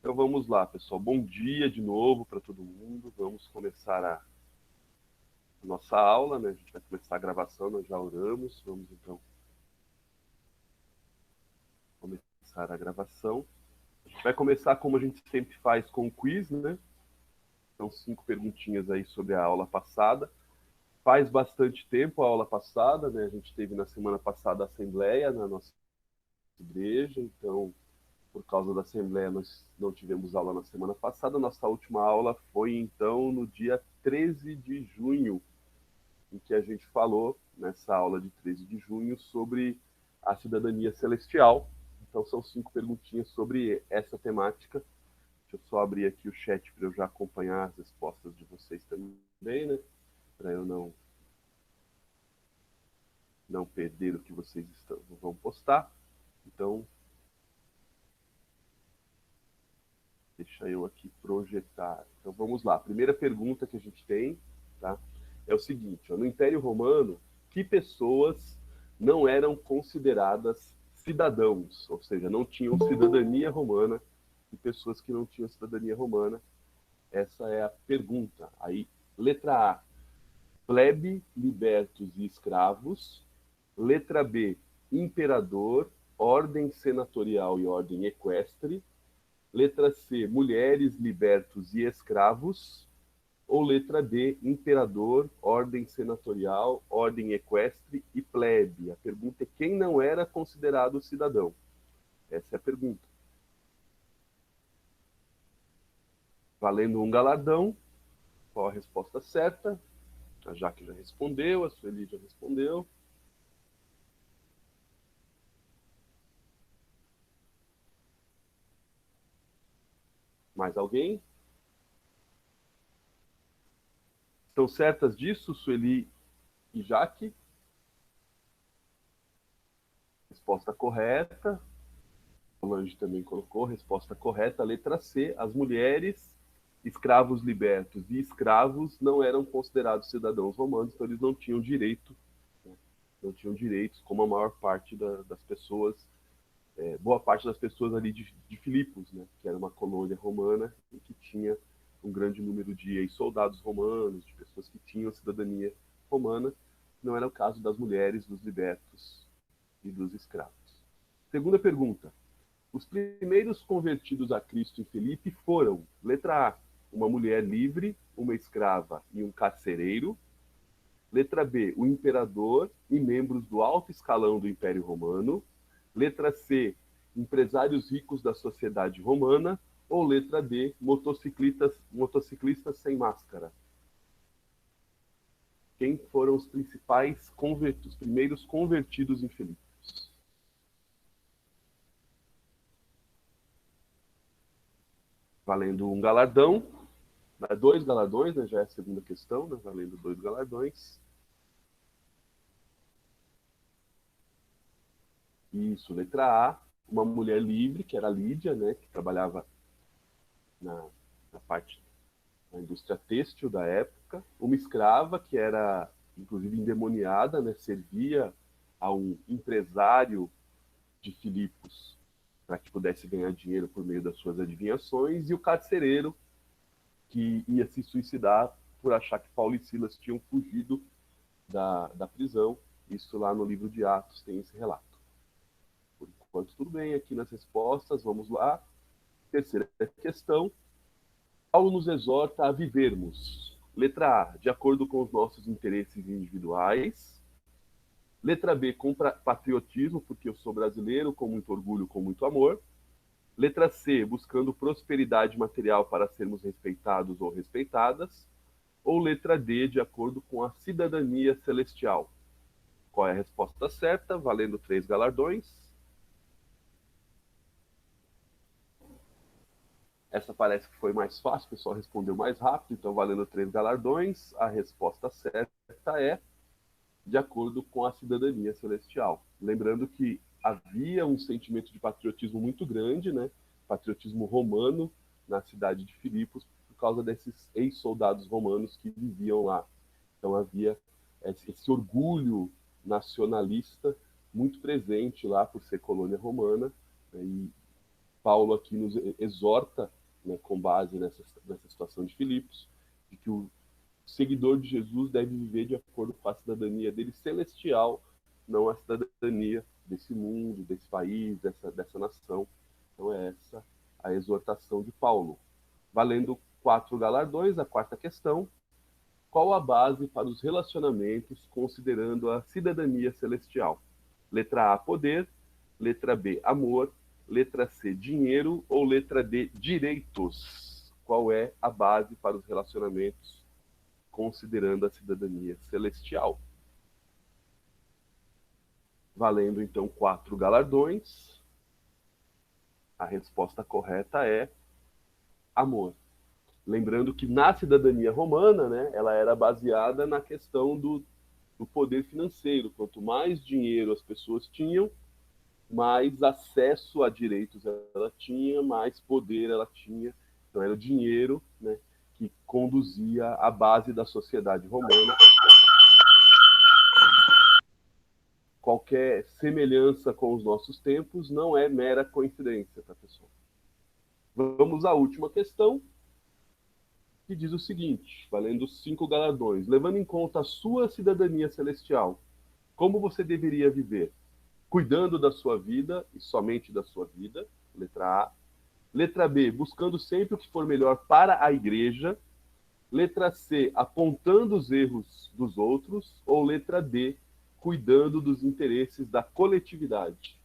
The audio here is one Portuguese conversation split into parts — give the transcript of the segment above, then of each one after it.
Então vamos lá, pessoal. Bom dia de novo para todo mundo. Vamos começar a nossa aula, né? A gente vai começar a gravação, nós já oramos. Vamos então começar a gravação. A gente vai começar como a gente sempre faz com o quiz, né? São 5 perguntinhas aí sobre a aula passada. Faz bastante tempo a aula passada, né? A gente teve na semana passada a assembleia na nossa igreja, então por causa da Assembleia, nós não tivemos aula na semana passada. Nossa última aula foi, então, no dia 13 de junho, em que a gente falou, nessa aula de 13 de junho, sobre a cidadania celestial. Então, são 5 perguntinhas sobre essa temática. Deixa eu só abrir aqui o chat para eu já acompanhar as respostas de vocês também, né? Para eu não perder o que vocês vão postar. Então, deixa eu aqui projetar. Então vamos lá. A primeira pergunta que a gente tem, tá? É o seguinte: ó, no Império Romano, que pessoas não eram consideradas cidadãos, ou seja, não tinham cidadania romana, e pessoas que não tinham cidadania romana? Essa é a pergunta. Aí, letra A, plebe, libertos e escravos. Letra B, imperador, ordem senatorial e ordem equestre. Letra C, mulheres, libertos e escravos. Ou letra D, imperador, ordem senatorial, ordem equestre e plebe. A pergunta é quem não era considerado cidadão. Essa é a pergunta. Valendo um galardão. Qual a resposta certa? A Jaque já respondeu, a Sueli já respondeu. Mais alguém? Estão certas disso, Sueli e Jaque? Resposta correta. Solange também colocou, resposta correta, letra C, as mulheres, escravos libertos e escravos não eram considerados cidadãos romanos, então eles não tinham direito, né? Não tinham direitos, como a maior parte das pessoas, boa parte das pessoas ali de Filipos, né? Que era uma colônia romana e que tinha um grande número de soldados romanos, de pessoas que tinham cidadania romana. Não era o caso das mulheres, dos libertos e dos escravos. Segunda pergunta: os primeiros convertidos a Cristo em Filipe foram, letra A, uma mulher livre, uma escrava e um carcereiro. Letra B, o imperador e membros do alto escalão do Império Romano. Letra C, empresários ricos da sociedade romana. Ou letra D, motociclistas sem máscara. Quem foram os principais convertidos, os primeiros convertidos em Filipe? Valendo um galardão, dois galardões, né? Já é a segunda questão, né? Valendo 2 galardões. Isso, letra A, uma mulher livre, que era a Lídia, né? Que trabalhava na, na parte da indústria têxtil da época. Uma escrava, que era, inclusive, endemoniada, né? Servia a um empresário de Filipos para que pudesse ganhar dinheiro por meio das suas adivinhações. E o carcereiro, que ia se suicidar por achar que Paulo e Silas tinham fugido da prisão. Isso lá no livro de Atos tem esse relato. Por enquanto, tudo bem aqui nas respostas. Vamos lá. Terceira questão. Paulo nos exorta a vivermos. Letra A, de acordo com os nossos interesses individuais. Letra B, com patriotismo, porque eu sou brasileiro, com muito orgulho, com muito amor. Letra C, buscando prosperidade material para sermos respeitados ou respeitadas. Ou letra D, de acordo com a cidadania celestial. Qual é a resposta certa? Valendo 3 galardões. Essa parece que foi mais fácil, o pessoal respondeu mais rápido, então valendo 3 galardões. A resposta certa é de acordo com a cidadania celestial. Lembrando que havia um sentimento de patriotismo muito grande, né? Patriotismo romano na cidade de Filipos, por causa desses ex-soldados romanos que viviam lá. Então havia esse orgulho nacionalista muito presente lá por ser colônia romana, né? Paulo aqui nos exorta, né, com base nessa situação de Filipos, de que o seguidor de Jesus deve viver de acordo com a cidadania dele celestial, não a cidadania desse mundo, desse país, dessa nação. Então é essa a exortação de Paulo. Valendo 4 galardões, a quarta questão: qual a base para os relacionamentos considerando a cidadania celestial? Letra A, poder. Letra B, amor. Letra C, dinheiro. Ou letra D, direitos? Qual é a base para os relacionamentos considerando a cidadania celestial? Valendo, então, 4 galardões. A resposta correta é amor. Lembrando que na cidadania romana, né, ela era baseada na questão do poder financeiro. Quanto mais dinheiro as pessoas tinham, mais acesso a direitos ela tinha, mais poder ela tinha. Então era o dinheiro, né, que conduzia a base da sociedade romana. Qualquer semelhança com os nossos tempos não é mera coincidência, tá, pessoal? Vamos à última questão, que diz o seguinte, valendo 5 galardões. Levando em conta a sua cidadania celestial, como você deveria viver? Cuidando da sua vida e somente da sua vida, letra A. Letra B, buscando sempre o que for melhor para a igreja. Letra C, apontando os erros dos outros. Ou letra D, cuidando dos interesses da coletividade.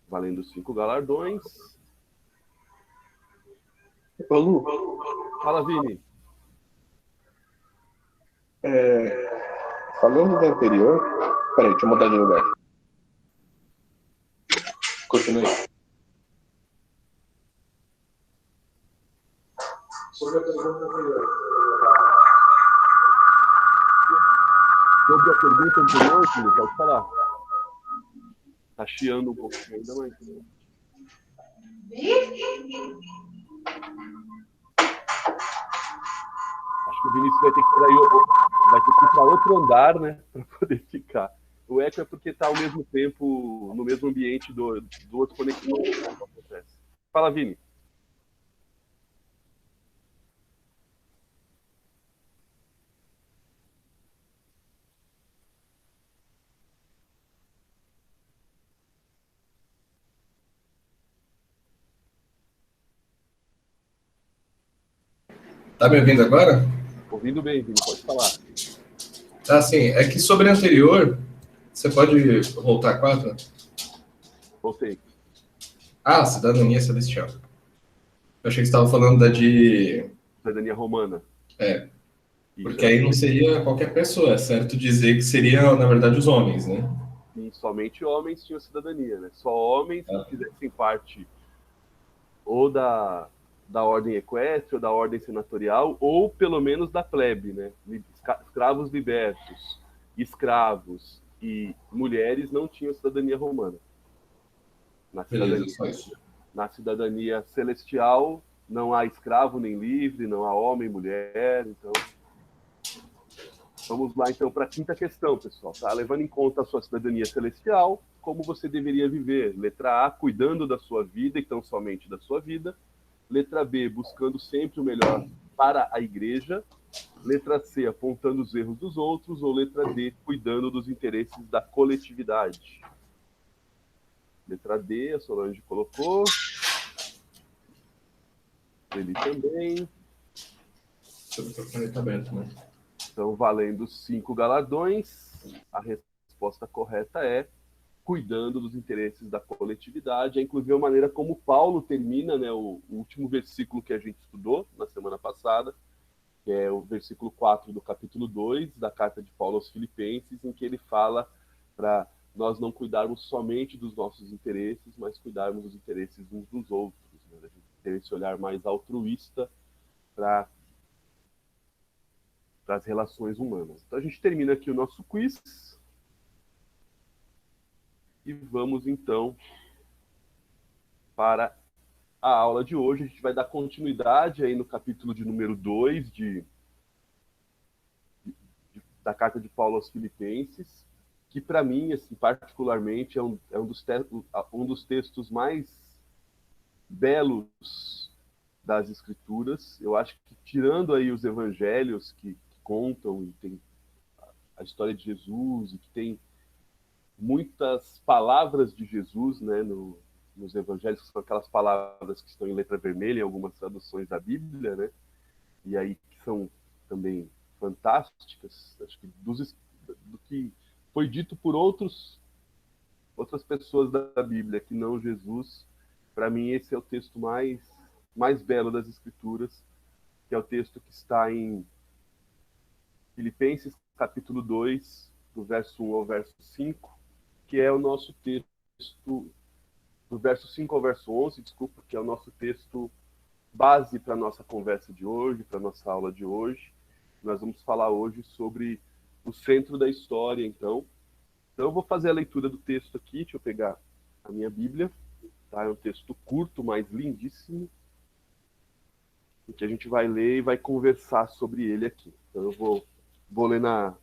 Valendo 5 galardões. Ô, Lu, Fala, Vini. falando do anterior. Peraí, deixa eu mudar de lugar. Continue. Sobre a pergunta anterior. Sobre a pergunta anterior, Vini, pode falar. Tá chiando um pouquinho ainda, mas... Acho que o Vinícius vai ter que ir para outro andar, né, para poder ficar. O eco é porque está ao mesmo tempo no mesmo ambiente do outro conector. Acontece. Fala, Vini. Tá me ouvindo agora? Ouvindo bem, Vini, pode falar. Ah, sim. É que sobre a anterior, você pode voltar a 4? Voltei. Ah, cidadania celestial. Eu achei que você estava falando da de... Cidadania romana. É, Isso, porque aí não seria qualquer pessoa, é certo dizer que seria, na verdade, os homens, né? e somente homens tinham cidadania, né? Só homens que fizessem parte ou da ordem equestre, ou da ordem senatorial, ou pelo menos da plebe, né? Escravos libertos, escravos e mulheres não tinham cidadania romana. Beleza, só isso. Na cidadania celestial não há escravo nem livre, não há homem, mulher, então... Vamos lá, então, para a quinta questão, pessoal. Tá? Levando em conta a sua cidadania celestial, como você deveria viver? Letra A, cuidando da sua vida, então somente da sua vida. Letra B, buscando sempre o melhor para a igreja. Letra C, apontando os erros dos outros. Ou letra D, cuidando dos interesses da coletividade. Letra D, a Solange colocou. Ele também. Está aberto, né? Então, valendo 5 galardões, a resposta correta é cuidando dos interesses da coletividade. É inclusive a maneira como Paulo termina, né, o último versículo que a gente estudou na semana passada, que é o versículo 4 do capítulo 2 da carta de Paulo aos Filipenses, em que ele fala para nós não cuidarmos somente dos nossos interesses, mas cuidarmos dos interesses uns dos outros. Né? A gente ter esse olhar mais altruísta para as relações humanas. Então a gente termina aqui o nosso quiz. E vamos então para a aula de hoje. A gente vai dar continuidade aí no capítulo de número 2 da carta de Paulo aos Filipenses, que para mim, assim, particularmente, é um dos textos mais belos das Escrituras. Eu acho que, tirando aí os evangelhos que contam e tem a história de Jesus e que tem muitas palavras de Jesus, né, nos evangelhos, que são aquelas palavras que estão em letra vermelha em algumas traduções da Bíblia, né, e aí que são também fantásticas, acho que do que foi dito por outras pessoas da Bíblia, que não Jesus. Para mim, esse é o texto mais belo das Escrituras, que é o texto que está em Filipenses, capítulo 2, do verso 1 ao verso 5, que é o nosso texto, do verso 5 ao verso 11, desculpa, que é o nosso texto base para a nossa conversa de hoje, para a nossa aula de hoje. Nós vamos falar hoje sobre o centro da história, então. Então eu vou fazer a leitura do texto aqui, deixa eu pegar a minha Bíblia, tá? É um texto curto, mas lindíssimo, que a gente vai ler e vai conversar sobre ele aqui. Então eu vou ler na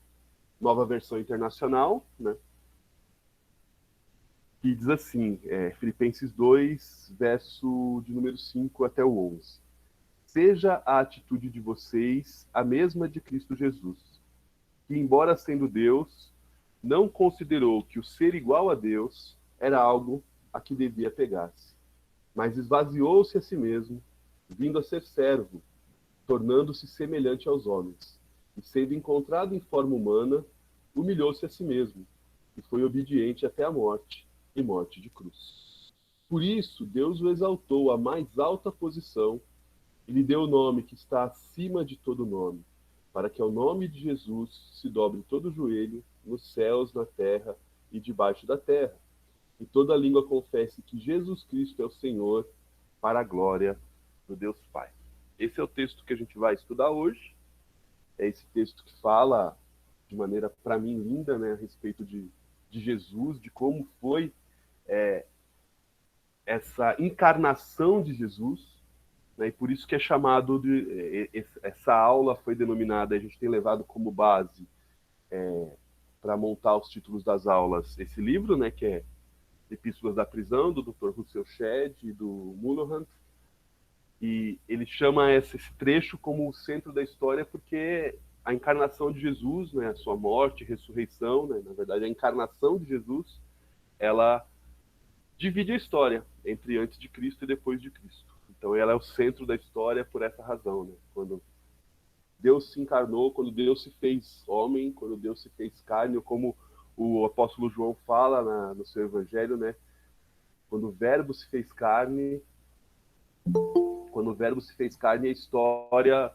Nova Versão Internacional, né? Que diz assim, Filipenses 2, verso de número 5 até o 11. Seja a atitude de vocês a mesma de Cristo Jesus, que, embora sendo Deus, não considerou que o ser igual a Deus era algo a que devia pegar-se, mas esvaziou-se a si mesmo, vindo a ser servo, tornando-se semelhante aos homens, e sendo encontrado em forma humana, humilhou-se a si mesmo, e foi obediente até a morte, e morte de cruz. Por isso, Deus o exaltou à mais alta posição e lhe deu o nome que está acima de todo nome, para que ao nome de Jesus se dobre todo o joelho, nos céus, na terra e debaixo da terra, e toda língua confesse que Jesus Cristo é o Senhor, para a glória do Deus Pai. Esse é o texto que a gente vai estudar hoje. É esse texto que fala de maneira, para mim, linda, né, a respeito de Jesus, de como foi essa encarnação de Jesus, né, e por isso que é chamado essa aula foi denominada, a gente tem levado como base para montar os títulos das aulas esse livro, né, que é Epístolas da Prisão, do Dr. Russell Shedd e do Mulholland, e ele chama esse trecho como o centro da história porque a encarnação de Jesus, né, a sua morte, ressurreição, né, na verdade a encarnação de Jesus, ela divide a história entre antes de Cristo e depois de Cristo. Então ela é o centro da história por essa razão, né? Quando Deus se encarnou, quando Deus se fez homem, quando Deus se fez carne, como o apóstolo João fala no seu evangelho, né? Quando o verbo se fez carne, a história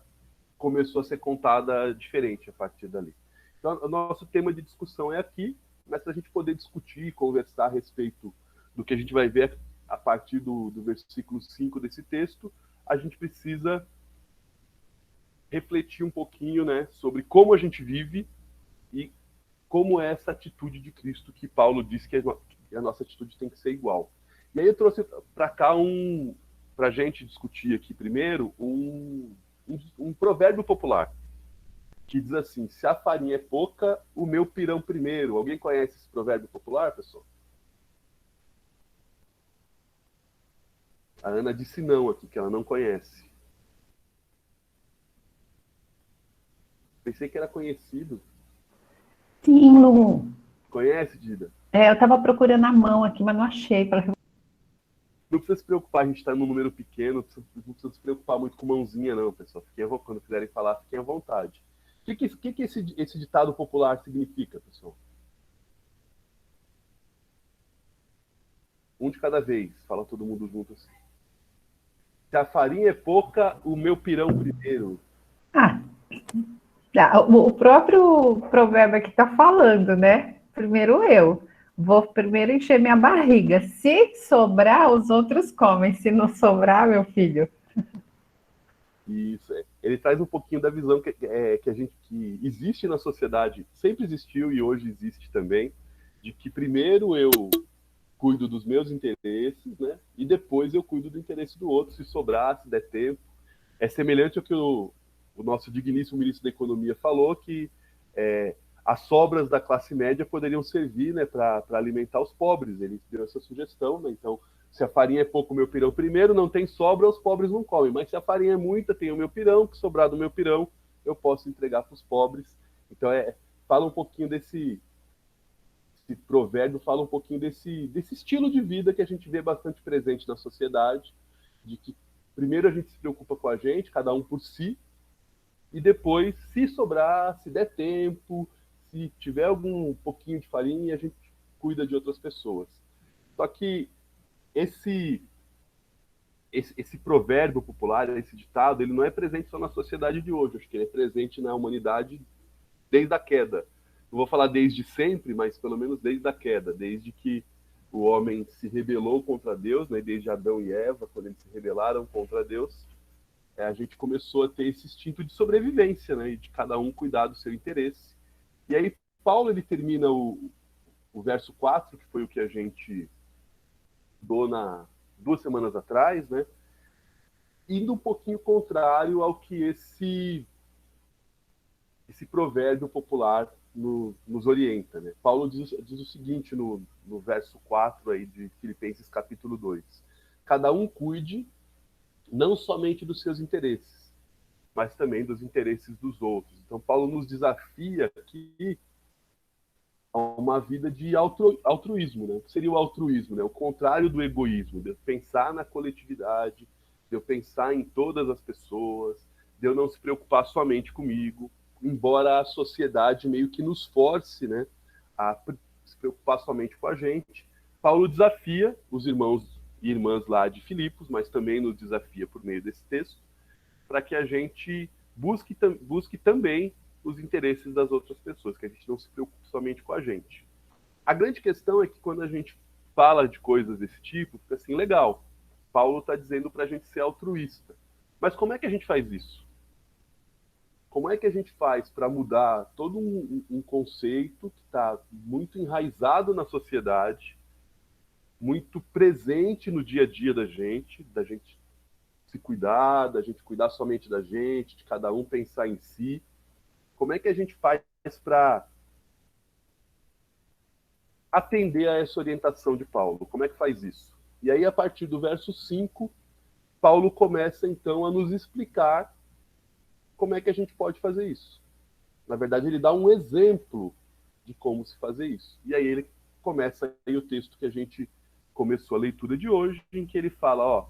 começou a ser contada diferente a partir dali. Então, o nosso tema de discussão é aqui, mas para a gente poder discutir e conversar a respeito do que a gente vai ver a partir do versículo 5 desse texto, a gente precisa refletir um pouquinho, né, sobre como a gente vive e como é essa atitude de Cristo que Paulo diz que a nossa atitude tem que ser igual. E aí eu trouxe para cá para a gente discutir aqui primeiro um provérbio popular que diz assim: se a farinha é pouca, o meu pirão primeiro. Alguém conhece esse provérbio popular, pessoal? A Ana disse não aqui, que ela não conhece. Pensei que era conhecido. Sim, Lu. Conhece, Dida? Eu estava procurando a mão aqui, mas não achei. Não precisa se preocupar, a gente está num número pequeno, não precisa se preocupar muito com mãozinha, não, pessoal. Quando quiserem falar, fiquem à vontade. O que esse ditado popular significa, pessoal? Um de cada vez, fala todo mundo junto assim. Se a farinha é pouca, o meu pirão primeiro. O próprio provérbio aqui está falando, né? Primeiro eu. Vou primeiro encher minha barriga. Se sobrar, os outros comem. Se não sobrar, meu filho. Isso. Ele traz um pouquinho da visão que existe na sociedade, sempre existiu e hoje existe também, de que primeiro eu cuido dos meus interesses, né? E depois eu cuido do interesse do outro, se sobrar, se der tempo. É semelhante ao que o nosso digníssimo ministro da Economia falou, que as sobras da classe média poderiam servir, né, para alimentar os pobres. Ele deu essa sugestão, né? Então, se a farinha é pouco, o meu pirão primeiro, não tem sobra, os pobres não comem. Mas se a farinha é muita, tem o meu pirão, que sobrar do meu pirão, eu posso entregar para os pobres. Então, fala um pouquinho esse provérbio, fala um pouquinho desse estilo de vida que a gente vê bastante presente na sociedade, de que primeiro a gente se preocupa com a gente, cada um por si, e depois, se sobrar, se der tempo, se tiver algum pouquinho de farinha, a gente cuida de outras pessoas. Só que esse provérbio popular, esse ditado, ele não é presente só na sociedade de hoje, acho que ele é presente na humanidade desde a queda. Não vou falar desde sempre, mas pelo menos desde a queda, desde que o homem se rebelou contra Deus, né, desde Adão e Eva, quando eles se rebelaram contra Deus, a gente começou a ter esse instinto de sobrevivência, né, e de cada um cuidar do seu interesse. E aí Paulo, ele termina o verso 4, que foi o que a gente deu 2 semanas atrás, né, indo um pouquinho contrário ao que esse provérbio popular nos orienta, né? Paulo diz o seguinte no verso 4 aí de Filipenses capítulo 2: cada um cuide não somente dos seus interesses, mas também dos interesses dos outros. Então Paulo nos desafia aqui a uma vida de altruísmo, né? O que seria o altruísmo, né? O contrário do egoísmo, de eu pensar na coletividade, de eu pensar em todas as pessoas, de eu não se preocupar somente comigo, embora a sociedade meio que nos force, né, a se preocupar somente com a gente. Paulo desafia os irmãos e irmãs lá de Filipos, mas também nos desafia por meio desse texto, para que a gente busque também os interesses das outras pessoas, que a gente não se preocupe somente com a gente. A grande questão é que quando a gente fala de coisas desse tipo, fica assim, legal, Paulo está dizendo para a gente ser altruísta. Mas como é que a gente faz isso? Como é que a gente faz para mudar todo um conceito que está muito enraizado na sociedade, muito presente no dia a dia da gente se cuidar, da gente cuidar somente da gente, de cada um pensar em si? Como é que a gente faz para atender a essa orientação de Paulo? Como é que faz isso? E aí, a partir do verso 5, Paulo começa, então, a nos explicar como é que a gente pode fazer isso. Na verdade, ele dá um exemplo de como se fazer isso. E aí ele começa aí o texto que a gente começou a leitura de hoje, em que ele fala,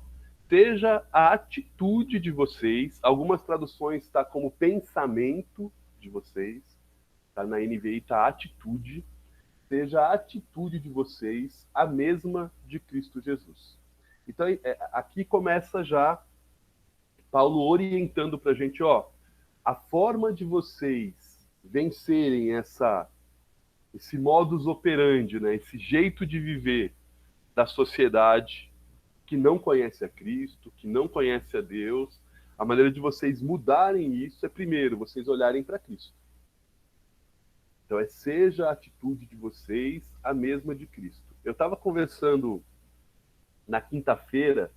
seja a atitude de vocês, algumas traduções está como pensamento de vocês, tá? Na NVI está atitude, seja a atitude de vocês a mesma de Cristo Jesus. Então, aqui começa já Paulo orientando para a gente, a forma de vocês vencerem esse modus operandi, né, esse jeito de viver da sociedade que não conhece a Cristo, que não conhece a Deus, a maneira de vocês mudarem isso é, primeiro, vocês olharem para Cristo. Então, seja a atitude de vocês a mesma de Cristo. Eu estava conversando na quinta-feira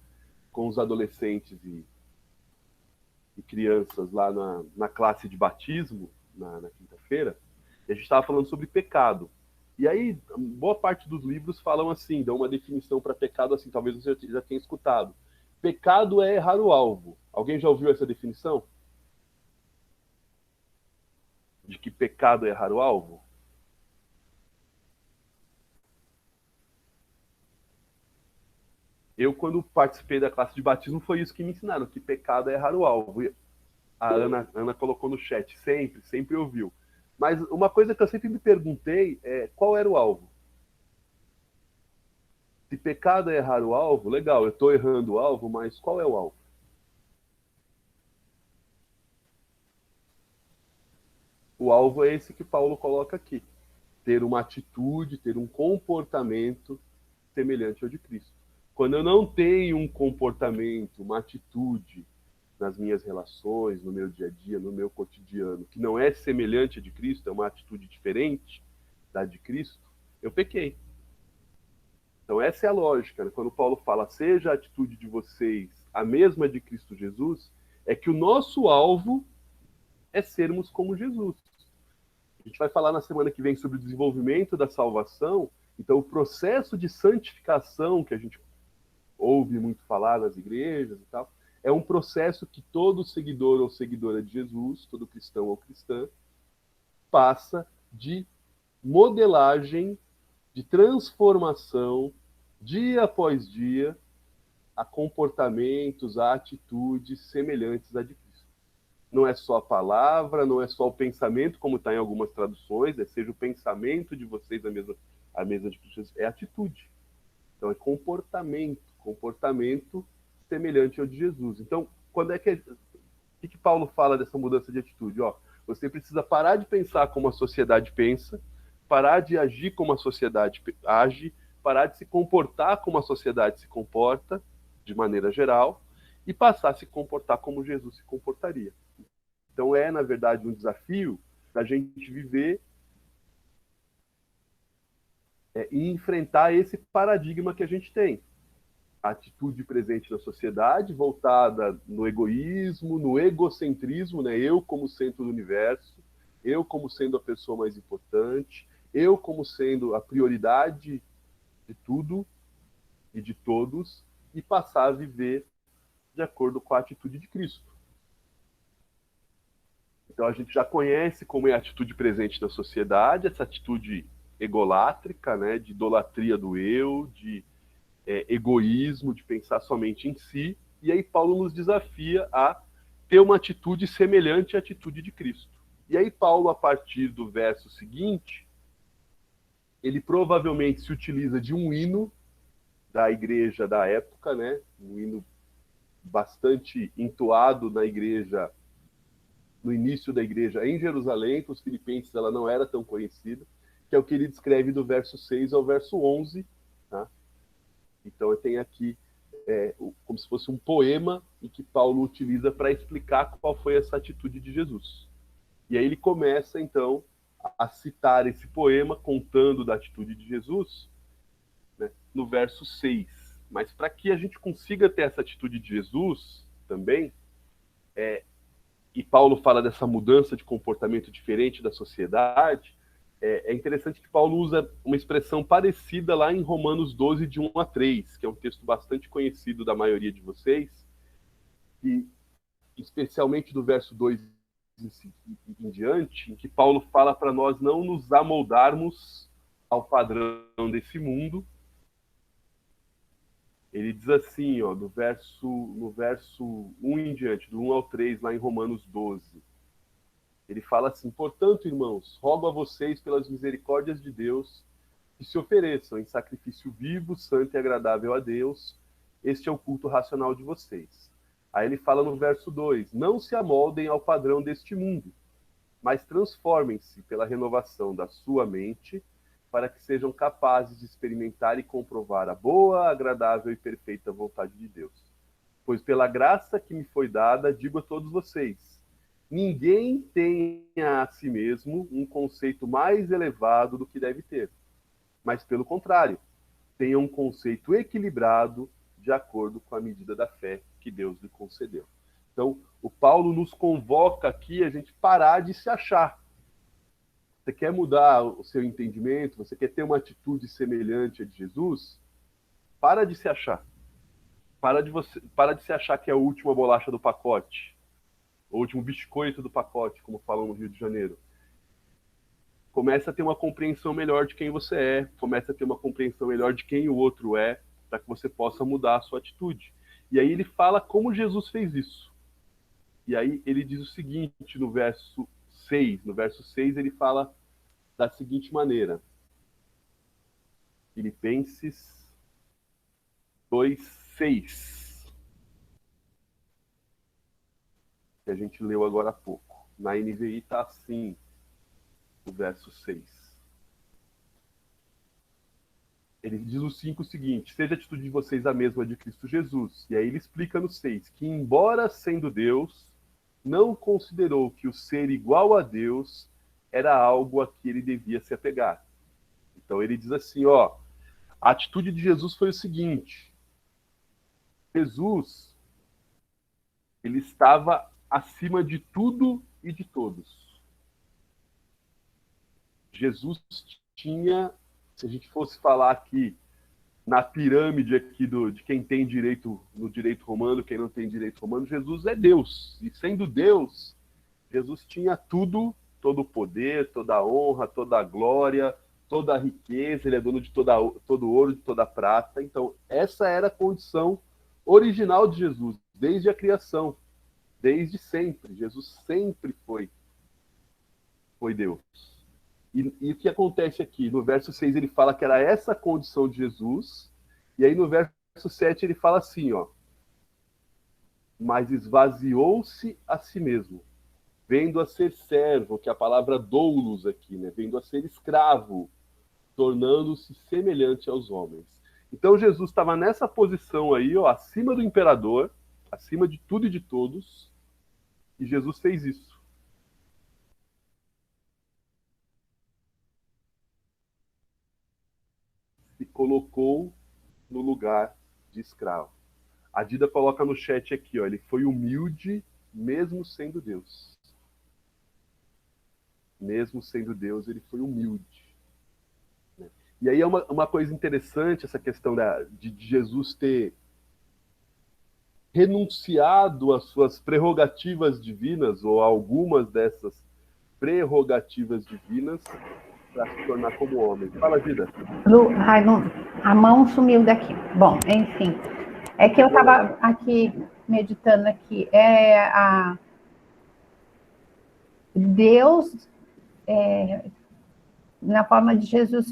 com os adolescentes e crianças lá na classe de batismo, na quinta-feira, e a gente estava falando sobre pecado. E aí, boa parte dos livros falam assim, dão uma definição para pecado assim, talvez você já tenha escutado. Pecado é errar o alvo. Alguém já ouviu essa definição? De que pecado é errar o alvo? Eu, quando participei da classe de batismo, foi isso que me ensinaram, que pecado é errar o alvo. A Ana colocou no chat, sempre ouviu. Mas uma coisa que eu sempre me perguntei é qual era o alvo? Se pecado é errar o alvo, legal, eu estou errando o alvo, mas qual é o alvo? O alvo é esse que Paulo coloca aqui. Ter uma atitude, ter um comportamento semelhante ao de Cristo. Quando eu não tenho um comportamento, uma atitude nas minhas relações, no meu dia a dia, no meu cotidiano, que não é semelhante a de Cristo, é uma atitude diferente da de Cristo, eu pequei. Então essa é a lógica, né? Quando Paulo fala, seja a atitude de vocês a mesma de Cristo Jesus, é que o nosso alvo é sermos como Jesus. A gente vai falar na semana que vem sobre o desenvolvimento da salvação. Então, o processo de santificação que a gente ouve muito falar nas igrejas e tal, é um processo que todo seguidor ou seguidora de Jesus, todo cristão ou cristã, passa de modelagem, de transformação, dia após dia, a comportamentos, a atitudes semelhantes à de Cristo. Não é só a palavra, não é só o pensamento, como está em algumas traduções, seja o pensamento de vocês a mesa de Cristo, é atitude. Então é comportamento semelhante ao de Jesus. Então, quando é que o que Paulo fala dessa mudança de atitude? Você precisa parar de pensar como a sociedade pensa, parar de agir como a sociedade age, parar de se comportar como a sociedade se comporta, de maneira geral, e passar a se comportar como Jesus se comportaria. Então na verdade, um desafio da gente viver e enfrentar esse paradigma que a gente tem. A atitude presente na sociedade, voltada no egoísmo, no egocentrismo, né? Eu como centro do universo, eu como sendo a pessoa mais importante, eu como sendo a prioridade de tudo e de todos, e passar a viver de acordo com a atitude de Cristo. Então a gente já conhece como é a atitude presente na sociedade, essa atitude egolátrica, né? De idolatria do eu, de egoísmo, de pensar somente em si, e aí Paulo nos desafia a ter uma atitude semelhante à atitude de Cristo. E aí Paulo, a partir do verso seguinte, ele provavelmente se utiliza de um hino da igreja da época, né? Um hino bastante entoado na igreja, no início da igreja em Jerusalém, para os filipenses ela não era tão conhecida, que é o que ele descreve do verso 6 ao verso 11, tá? Então eu tenho aqui como se fosse um poema e que Paulo utiliza para explicar qual foi essa atitude de Jesus. E aí ele começa, então, a citar esse poema contando da atitude de Jesus, né, no verso 6. Mas para que a gente consiga ter essa atitude de Jesus também, e Paulo fala dessa mudança de comportamento diferente da sociedade, é interessante que Paulo usa uma expressão parecida lá em Romanos 12, de 1 a 3, que é um texto bastante conhecido da maioria de vocês, e especialmente do verso 2 em diante, em que Paulo fala para nós não nos amoldarmos ao padrão desse mundo. Ele diz assim, no verso 1 em diante, do 1 ao 3, lá em Romanos 12, ele fala assim: portanto, irmãos, rogo a vocês, pelas misericórdias de Deus, que se ofereçam em sacrifício vivo, santo e agradável a Deus. Este é o culto racional de vocês. Aí ele fala no verso 2: não se amoldem ao padrão deste mundo, mas transformem-se pela renovação da sua mente, para que sejam capazes de experimentar e comprovar a boa, agradável e perfeita vontade de Deus. Pois pela graça que me foi dada, digo a todos vocês: ninguém tenha a si mesmo um conceito mais elevado do que deve ter, mas, pelo contrário, tenha um conceito equilibrado de acordo com a medida da fé que Deus lhe concedeu. Então, o Paulo nos convoca aqui a gente parar de se achar. Você quer mudar o seu entendimento? Você quer ter uma atitude semelhante a de Jesus? Para de se achar. Para de se achar que é a última bolacha do pacote, o último biscoito do pacote, como falam no Rio de Janeiro. Começa a ter uma compreensão melhor de quem você é, começa a ter uma compreensão melhor de quem o outro é, para que você possa mudar a sua atitude. E aí ele fala como Jesus fez isso. E aí ele diz o seguinte no verso 6. No verso 6 ele fala da seguinte maneira. Filipenses 2:6. Que a gente leu agora há pouco. Na NVI está assim, o verso 6. Ele diz o 5 o seguinte: seja a atitude de vocês a mesma de Cristo Jesus. E aí ele explica no 6, que embora sendo Deus, não considerou que o ser igual a Deus era algo a que ele devia se apegar. Então ele diz assim, a atitude de Jesus foi o seguinte: Jesus, ele estava acima de tudo e de todos. Jesus tinha, se a gente fosse falar aqui na pirâmide aqui de quem tem direito no direito romano, quem não tem direito romano, Jesus é Deus. E sendo Deus, Jesus tinha tudo, todo o poder, toda a honra, toda a glória, toda a riqueza, ele é dono de todo o ouro, de toda a prata. Então, essa era a condição original de Jesus, desde a criação, desde sempre. Jesus sempre foi Deus. E o que acontece aqui? No verso 6 ele fala que era essa a condição de Jesus, e aí no verso 7 ele fala assim, ó, mas esvaziou-se a si mesmo, vendo a ser servo, que é a palavra doulos aqui, né? Vendo a ser escravo, tornando-se semelhante aos homens. Então Jesus estava nessa posição aí, ó, acima do imperador, acima de tudo e de todos, e Jesus fez isso. Se colocou no lugar de escravo. A Dida coloca no chat aqui, ó, ele foi humilde mesmo sendo Deus. Mesmo sendo Deus, ele foi humilde. E aí é uma coisa interessante essa questão de Jesus ter renunciado às suas prerrogativas divinas, ou algumas dessas prerrogativas divinas, para se tornar como homem. Fala, Dida. Ai, a mão sumiu daqui. Bom, enfim. É que eu estava aqui meditando aqui. Deus, na forma de Jesus,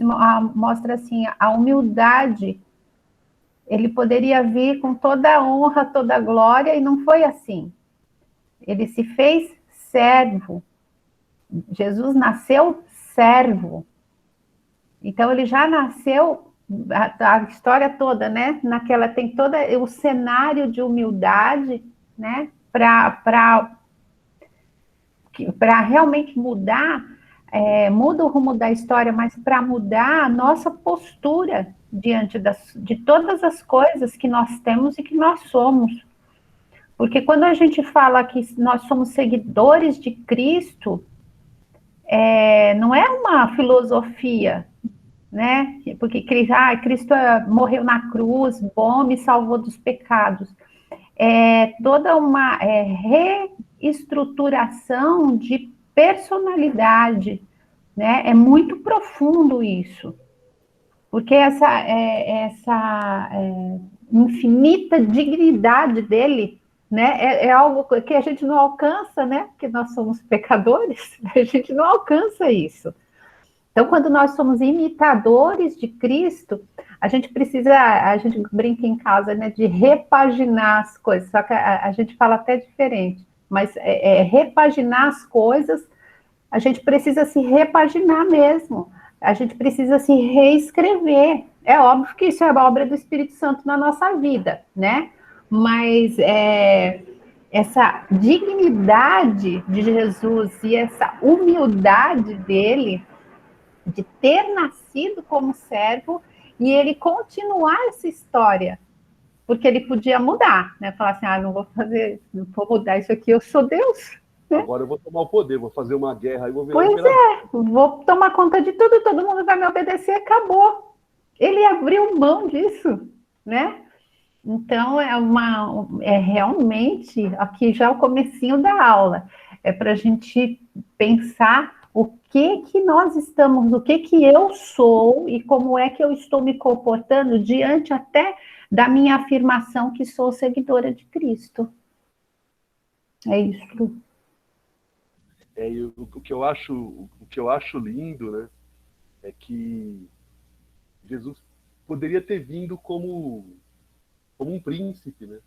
mostra assim, a humildade. Ele poderia vir com toda a honra, toda a glória, e não foi assim. Ele se fez servo. Jesus nasceu servo. Então, ele já nasceu, a história toda, né? Tem todo o cenário de humildade, né? Para realmente mudar, muda o rumo da história, mas para mudar a nossa postura diante de todas as coisas que nós temos e que nós somos. Porque quando a gente fala que nós somos seguidores de Cristo, não é uma filosofia, né? Porque Cristo morreu na cruz, bom, me salvou dos pecados. É toda uma reestruturação de personalidade, né? É muito profundo isso, porque essa infinita dignidade dele, né? É algo que a gente não alcança, né? Porque nós somos pecadores, a gente não alcança isso. Então, quando nós somos imitadores de Cristo, a gente brinca em casa, né, de repaginar as coisas, só que a gente fala até diferente, mas repaginar as coisas, a gente precisa se repaginar mesmo, a gente precisa se reescrever. É óbvio que isso é a obra do Espírito Santo na nossa vida, né? Mas essa dignidade de Jesus e essa humildade dele, de ter nascido como servo, e ele continuar essa história, porque ele podia mudar, né? Falar assim, não vou mudar isso aqui, eu sou Deus. Né? Agora eu vou tomar o poder, vou fazer uma guerra e vou virar vou tomar conta de tudo, todo mundo vai me obedecer, acabou. Ele abriu mão disso, né? Então, realmente, aqui já é o comecinho da aula, é para a gente pensar o que nós estamos, o que eu sou e como é que eu estou me comportando diante até da minha afirmação que sou seguidora de Cristo. É isso. O que eu acho lindo, né, é que Jesus poderia ter vindo como um príncipe, né?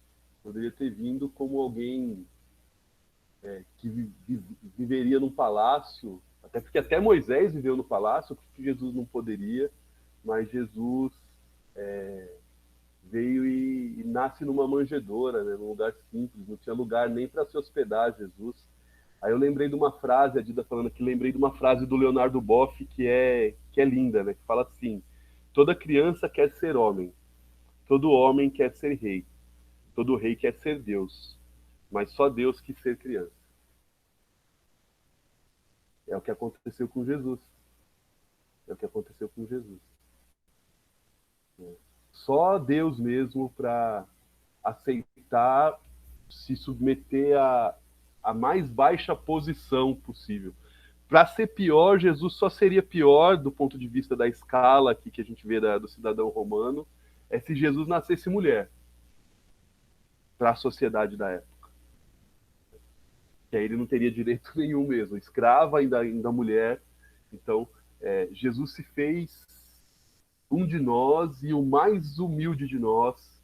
Poderia ter vindo como alguém que viveria num palácio, até porque até Moisés viveu no palácio, porque Jesus não poderia, mas Jesus veio e nasce numa manjedoura, né? Num lugar simples, não tinha lugar nem para se hospedar, Jesus. Aí eu lembrei de uma frase, a Dida falando aqui, lembrei de uma frase do Leonardo Boff que é linda, né? Que fala assim: toda criança quer ser homem, todo homem quer ser rei, todo rei quer ser Deus, mas só Deus quis ser criança. É o que aconteceu com Jesus. É o que aconteceu com Jesus. Só Deus mesmo para aceitar se submeter à mais baixa posição possível. Para ser pior, Jesus só seria pior do ponto de vista da escala aqui que a gente vê do cidadão romano, é se Jesus nascesse mulher para a sociedade da época. Que aí ele não teria direito nenhum mesmo, escrava ainda mulher. Então, Jesus se fez um de nós e o mais humilde de nós.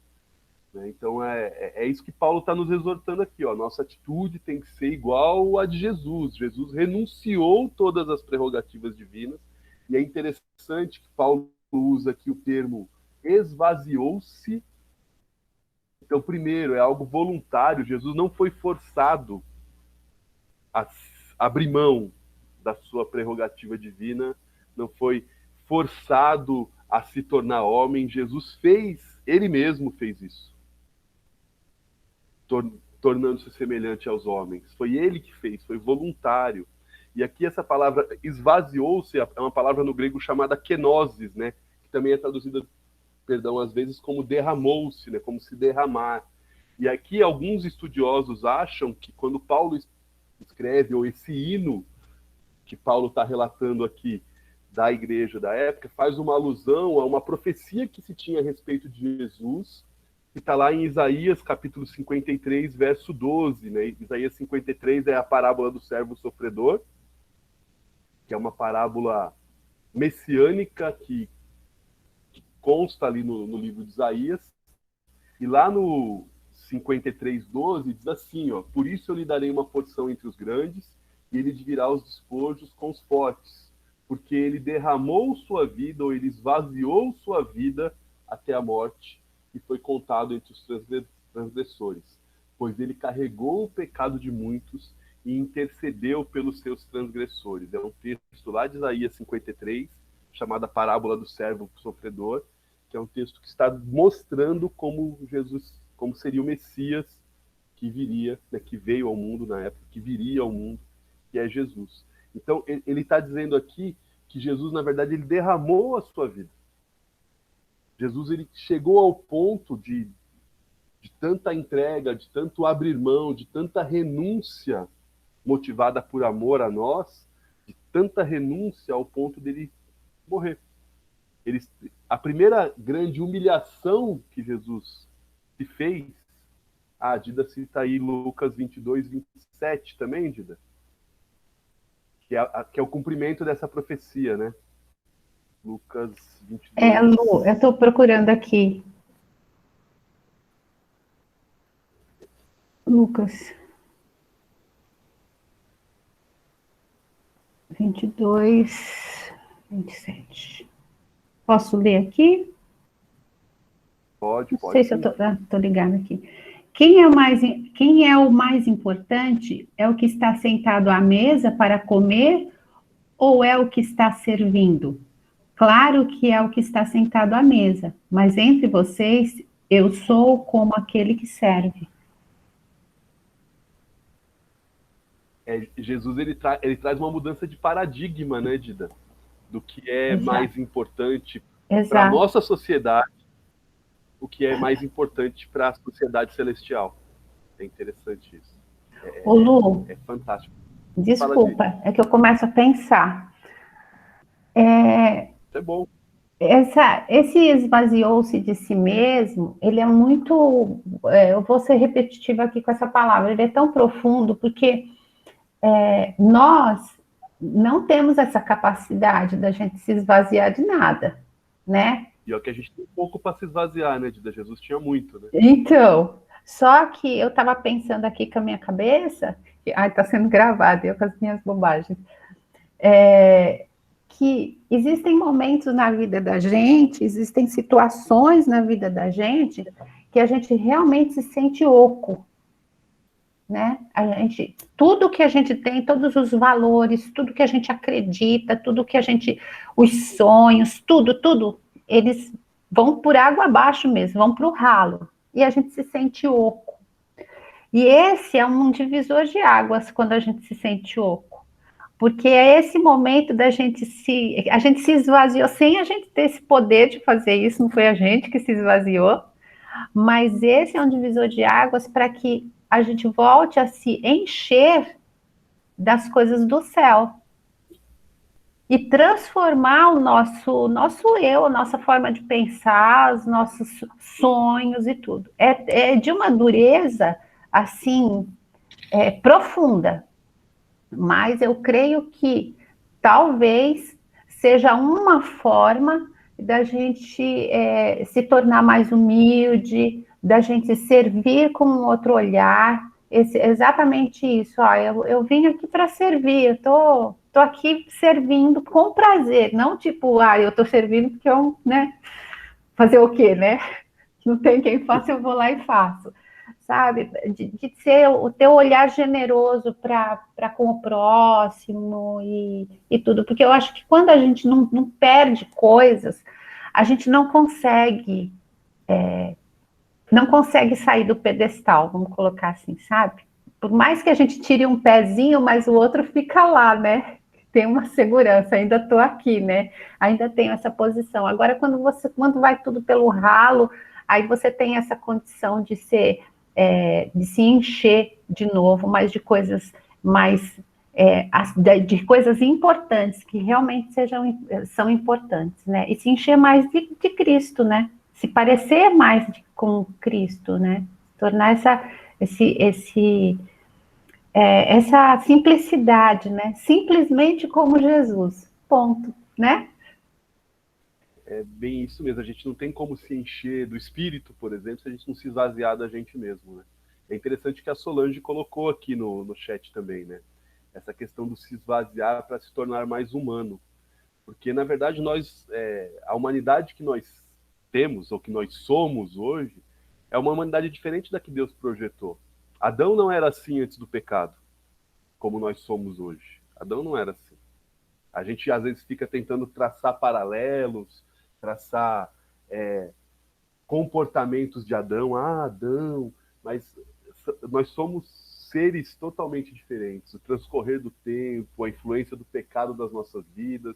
Né? Então, é isso que Paulo está nos exortando aqui. Ó. Nossa atitude tem que ser igual à de Jesus. Jesus renunciou todas as prerrogativas divinas. E é interessante que Paulo usa aqui o termo esvaziou-se. Então, primeiro, é algo voluntário. Jesus não foi forçado a abrir mão da sua prerrogativa divina, não foi forçado a se tornar homem. Jesus ele mesmo fez isso, tornando-se semelhante aos homens. Foi ele que fez, foi voluntário. E aqui essa palavra esvaziou-se é uma palavra no grego chamada kenosis, né? Que também é traduzida, às vezes como derramou-se, né? Como se derramar. E aqui alguns estudiosos acham que quando Paulo escreve, ou esse hino que Paulo está relatando aqui da igreja da época, faz uma alusão a uma profecia que se tinha a respeito de Jesus, que está lá em Isaías, capítulo 53, verso 12. Né? Isaías 53 é a parábola do servo sofredor, que é uma parábola messiânica que consta ali no livro de Isaías. E lá no 53:12 diz assim, ó: por isso eu lhe darei uma porção entre os grandes, e ele dividirá os despojos com os fortes, porque ele derramou sua vida, ou ele esvaziou sua vida até a morte, e foi contado entre os transgressores, pois ele carregou o pecado de muitos e intercedeu pelos seus transgressores. É um texto lá de Isaías 53, chamado a parábola do servo sofredor, que é um texto que está mostrando como Jesus, como seria o Messias que viria, né, que veio ao mundo na época, que viria ao mundo, que é Jesus. Então, ele está dizendo aqui que Jesus, na verdade, ele derramou a sua vida. Jesus, ele chegou ao ponto de tanta entrega, de tanto abrir mão, de tanta renúncia motivada por amor a nós, de tanta renúncia ao ponto dele morrer. A primeira grande humilhação que Jesus se fez, a Dida cita aí Lucas 22:27 também, Dida, que é o cumprimento dessa profecia, né? Lucas 22. Lu, eu estou procurando aqui. Lucas 22:27. Posso ler aqui? Pode. Não sei se eu estou ligada aqui. Quem é o mais importante? É o que está sentado à mesa para comer ou é o que está servindo? Claro que é o que está sentado à mesa, mas entre vocês eu sou como aquele que serve. Jesus ele traz uma mudança de paradigma, né, Dida? Do que é Exato. Mais importante para a nossa sociedade, o que é mais importante para a sociedade celestial. É interessante isso. Ô, Lu, é fantástico. Desculpa, é que eu começo a pensar. Isso é bom. Esse esvaziou-se de si mesmo, ele é muito... eu vou ser repetitiva aqui com essa palavra, ele é tão profundo, porque nós não temos essa capacidade da gente se esvaziar de nada, né? E é o que a gente tem pouco para se esvaziar, né, Dida? Jesus tinha muito, né? Então, só que eu estava pensando aqui com a minha cabeça, está sendo gravado, eu com as minhas bobagens, que existem momentos na vida da gente, existem situações na vida da gente, que a gente realmente se sente oco, né? Tudo que a gente tem, todos os valores, tudo que a gente acredita, os sonhos, tudo, eles vão por água abaixo mesmo, vão para o ralo, e a gente se sente oco. E esse é um divisor de águas quando a gente se sente oco. Porque é esse momento da gente a gente se esvaziou, sem a gente ter esse poder de fazer isso, não foi a gente que se esvaziou, mas esse é um divisor de águas para que a gente volte a se encher das coisas do céu e transformar o nosso eu, a nossa forma de pensar, os nossos sonhos e tudo. É de uma dureza, assim, profunda, mas eu creio que talvez seja uma forma da gente se tornar mais humilde, da gente servir com um outro olhar, exatamente isso. Ó, eu vim aqui para servir, eu tô aqui servindo com prazer, não tipo, eu tô servindo porque eu, né, fazer o quê, né? Não tem quem faça, eu vou lá e faço, sabe? De ser o teu olhar generoso para com o próximo e tudo, porque eu acho que quando a gente não perde coisas, a gente não consegue sair do pedestal, vamos colocar assim, sabe? Por mais que a gente tire um pezinho, mas o outro fica lá, né? Tem uma segurança, ainda estou aqui, né? Ainda tenho essa posição. Agora, quando vai tudo pelo ralo, aí você tem essa condição de de se encher de novo, mas de coisas mais de coisas importantes que realmente são importantes, né? E se encher mais de Cristo, né? Se parecer mais com Cristo, né? Tornar essa simplicidade, né? Simplesmente como Jesus, ponto, né? É bem isso mesmo. A gente não tem como se encher do espírito, por exemplo, se a gente não se esvaziar da gente mesmo, né? É interessante que a Solange colocou aqui no chat também, né? Essa questão do se esvaziar para se tornar mais humano. Porque, na verdade, a humanidade que nós temos, ou que nós somos hoje, é uma humanidade diferente da que Deus projetou. Adão não era assim antes do pecado, como nós somos hoje. Adão não era assim. A gente, às vezes, fica tentando traçar paralelos, traçar comportamentos de Adão. Adão, mas nós somos seres totalmente diferentes. O transcorrer do tempo, a influência do pecado das nossas vidas,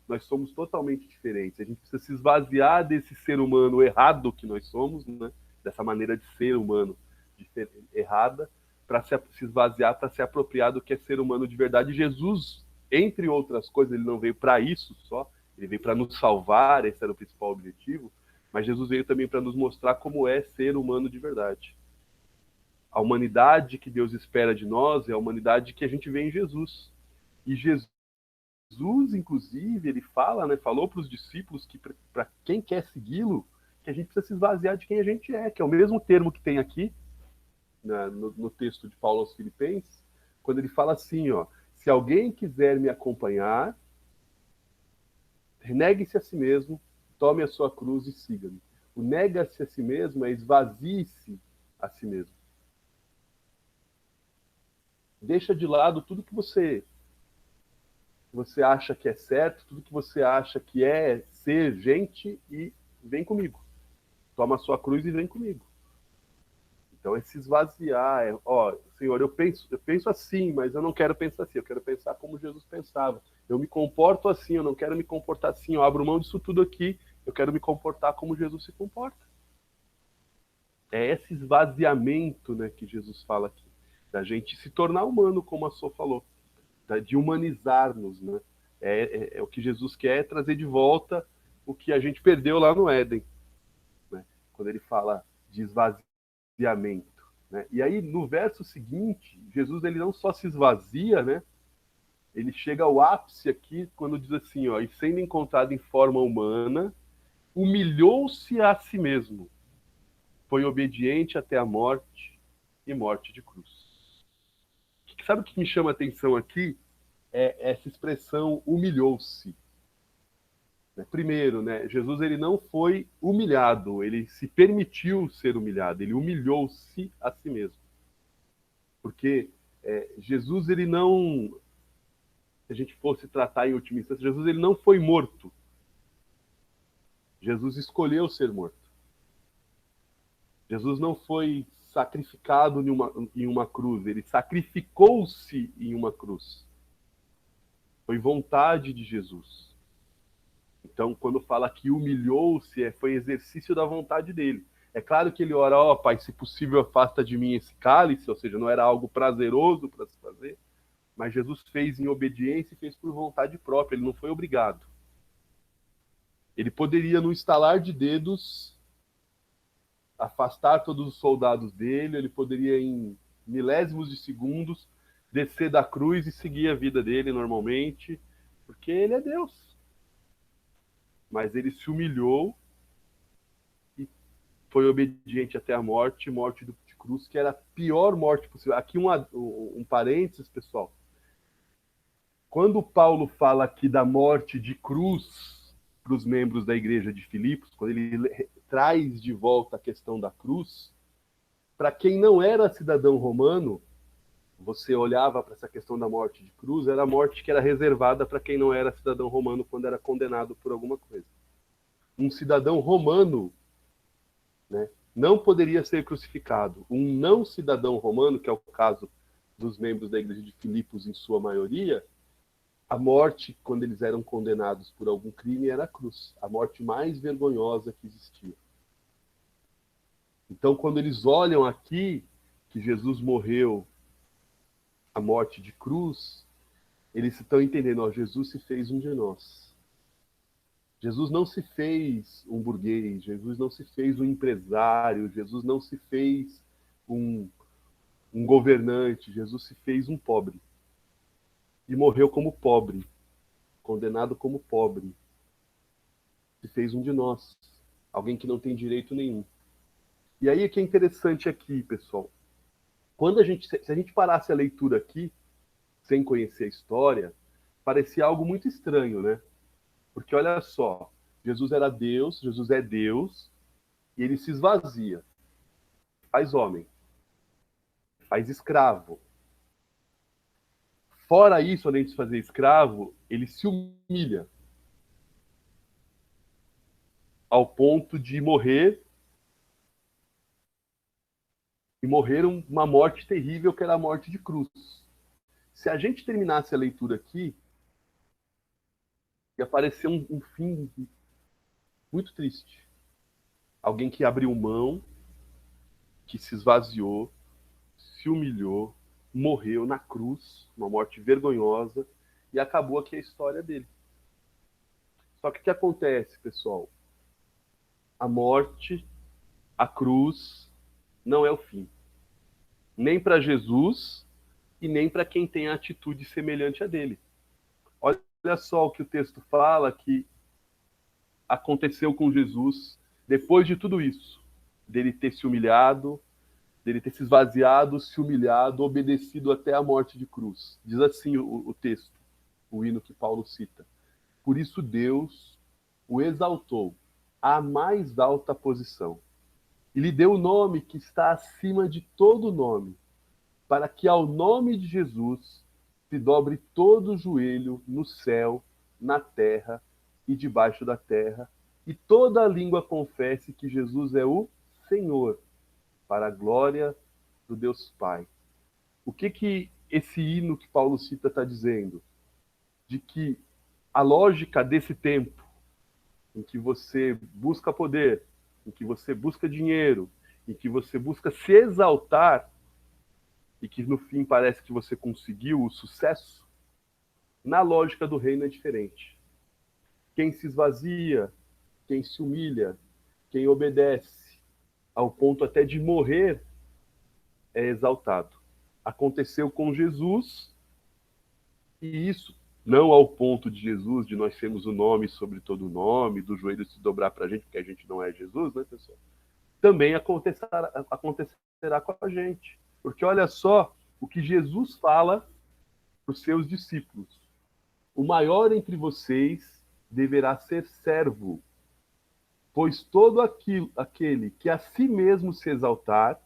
nós somos totalmente diferentes. A gente precisa se esvaziar desse ser humano errado que nós somos, né? Dessa maneira de ser humano errada, para se esvaziar, para se apropriar do que é ser humano de verdade. Jesus, entre outras coisas, ele não veio para isso só, ele veio para nos salvar, esse era o principal objetivo, mas Jesus veio também para nos mostrar como é ser humano de verdade. A humanidade que Deus espera de nós é a humanidade que a gente vê em Jesus. E Jesus, inclusive, ele falou para os discípulos que para quem quer segui-lo, que a gente precisa se esvaziar de quem a gente é, que é o mesmo termo que tem aqui no texto de Paulo aos Filipenses, quando ele fala assim, ó, se alguém quiser me acompanhar, negue-se a si mesmo, tome a sua cruz e siga-me. O nega-se a si mesmo é esvazie-se a si mesmo. Deixa de lado tudo que você acha que é certo, tudo que você acha que é ser gente e vem comigo. Toma a sua cruz e vem comigo. Então é se esvaziar, Senhor, eu penso assim, mas eu não quero pensar assim, eu quero pensar como Jesus pensava. Eu me comporto assim, eu não quero me comportar assim, eu abro mão disso tudo aqui, eu quero me comportar como Jesus se comporta. É esse esvaziamento, né, que Jesus fala aqui, da gente se tornar humano, como a Sô falou, de humanizar-nos, né? É o que Jesus quer, trazer de volta o que a gente perdeu lá no Éden, né? Quando ele fala de esvaziamento, né? E aí, no verso seguinte, Jesus ele não só se esvazia, né? Ele chega ao ápice aqui quando diz assim, ó, e sendo encontrado em forma humana, humilhou-se a si mesmo, foi obediente até a morte e morte de cruz. Sabe o que me chama a atenção aqui? É essa expressão humilhou-se. Primeiro, né, Jesus ele não foi humilhado, ele se permitiu ser humilhado, ele humilhou-se a si mesmo. Porque Jesus, ele não, se a gente fosse tratar em última instância, Jesus ele não foi morto. Jesus escolheu ser morto. Jesus não foi sacrificado em uma cruz, ele sacrificou-se em uma cruz. Foi vontade de Jesus. Então, quando fala que humilhou-se, foi exercício da vontade dele. É claro que ele ora, ó Pai, se possível afasta de mim esse cálice, ou seja, não era algo prazeroso para se fazer, mas Jesus fez em obediência e fez por vontade própria, ele não foi obrigado. Ele poderia, no estalar de dedos, afastar todos os soldados dele, ele poderia, em milésimos de segundos, descer da cruz e seguir a vida dele normalmente, porque ele é Deus. Mas ele se humilhou e foi obediente até a morte, morte de cruz, que era a pior morte possível. Aqui um parênteses, pessoal. Quando Paulo fala aqui da morte de cruz para os membros da igreja de Filipos, quando ele traz de volta a questão da cruz, para quem não era cidadão romano, você olhava para essa questão da morte de cruz, era a morte que era reservada para quem não era cidadão romano quando era condenado por alguma coisa. Um cidadão romano, né, não poderia ser crucificado. Um não cidadão romano, que é o caso dos membros da igreja de Filipos em sua maioria, a morte, quando eles eram condenados por algum crime, era a cruz. A morte mais vergonhosa que existia. Então, quando eles olham aqui que Jesus morreu a morte de cruz, eles estão entendendo, ó, Jesus se fez um de nós. Jesus não se fez um burguês, Jesus não se fez um empresário, Jesus não se fez um governante, Jesus se fez um pobre. E morreu como pobre, condenado como pobre. Se fez um de nós, alguém que não tem direito nenhum. E aí é que é interessante aqui, pessoal. Se a gente parasse a leitura aqui, sem conhecer a história, parecia algo muito estranho, né? Porque olha só, Jesus era Deus, Jesus é Deus, e ele se esvazia. Faz homem, faz escravo. Fora isso, além de se fazer escravo, ele se humilha ao ponto de morrer, e morrer uma morte terrível, que era a morte de cruz. Se a gente terminasse a leitura aqui, ia aparecer um fim muito triste. Alguém que abriu mão, que se esvaziou, se humilhou, morreu na cruz, uma morte vergonhosa, e acabou aqui a história dele. Só que o que acontece, pessoal? A morte, a cruz, não é o fim. Nem para Jesus e nem para quem tem a atitude semelhante a dele. Olha só o que o texto fala que aconteceu com Jesus depois de tudo isso. Dele ter se humilhado, dele ter se esvaziado, se humilhado, obedecido até a morte de cruz. Diz assim o texto, o hino que Paulo cita. Por isso Deus o exaltou à mais alta posição e lhe deu o nome que está acima de todo nome, para que ao nome de Jesus se dobre todo o joelho no céu, na terra e debaixo da terra, e toda a língua confesse que Jesus é o Senhor, para a glória do Deus Pai. O que esse hino que Paulo cita está dizendo? De que a lógica desse tempo, em que você busca poder, em que você busca dinheiro, em que você busca se exaltar, e que no fim parece que você conseguiu o sucesso, na lógica do reino é diferente. Quem se esvazia, quem se humilha, quem obedece, ao ponto até de morrer, é exaltado. Aconteceu com Jesus, e isso não ao ponto de Jesus, de nós termos o nome sobre todo o nome, do joelho se dobrar para a gente, porque a gente não é Jesus, né, pessoal? Também acontecerá com a gente. Porque olha só o que Jesus fala para os seus discípulos. O maior entre vocês deverá ser servo, pois todo aquele que a si mesmo se exaltar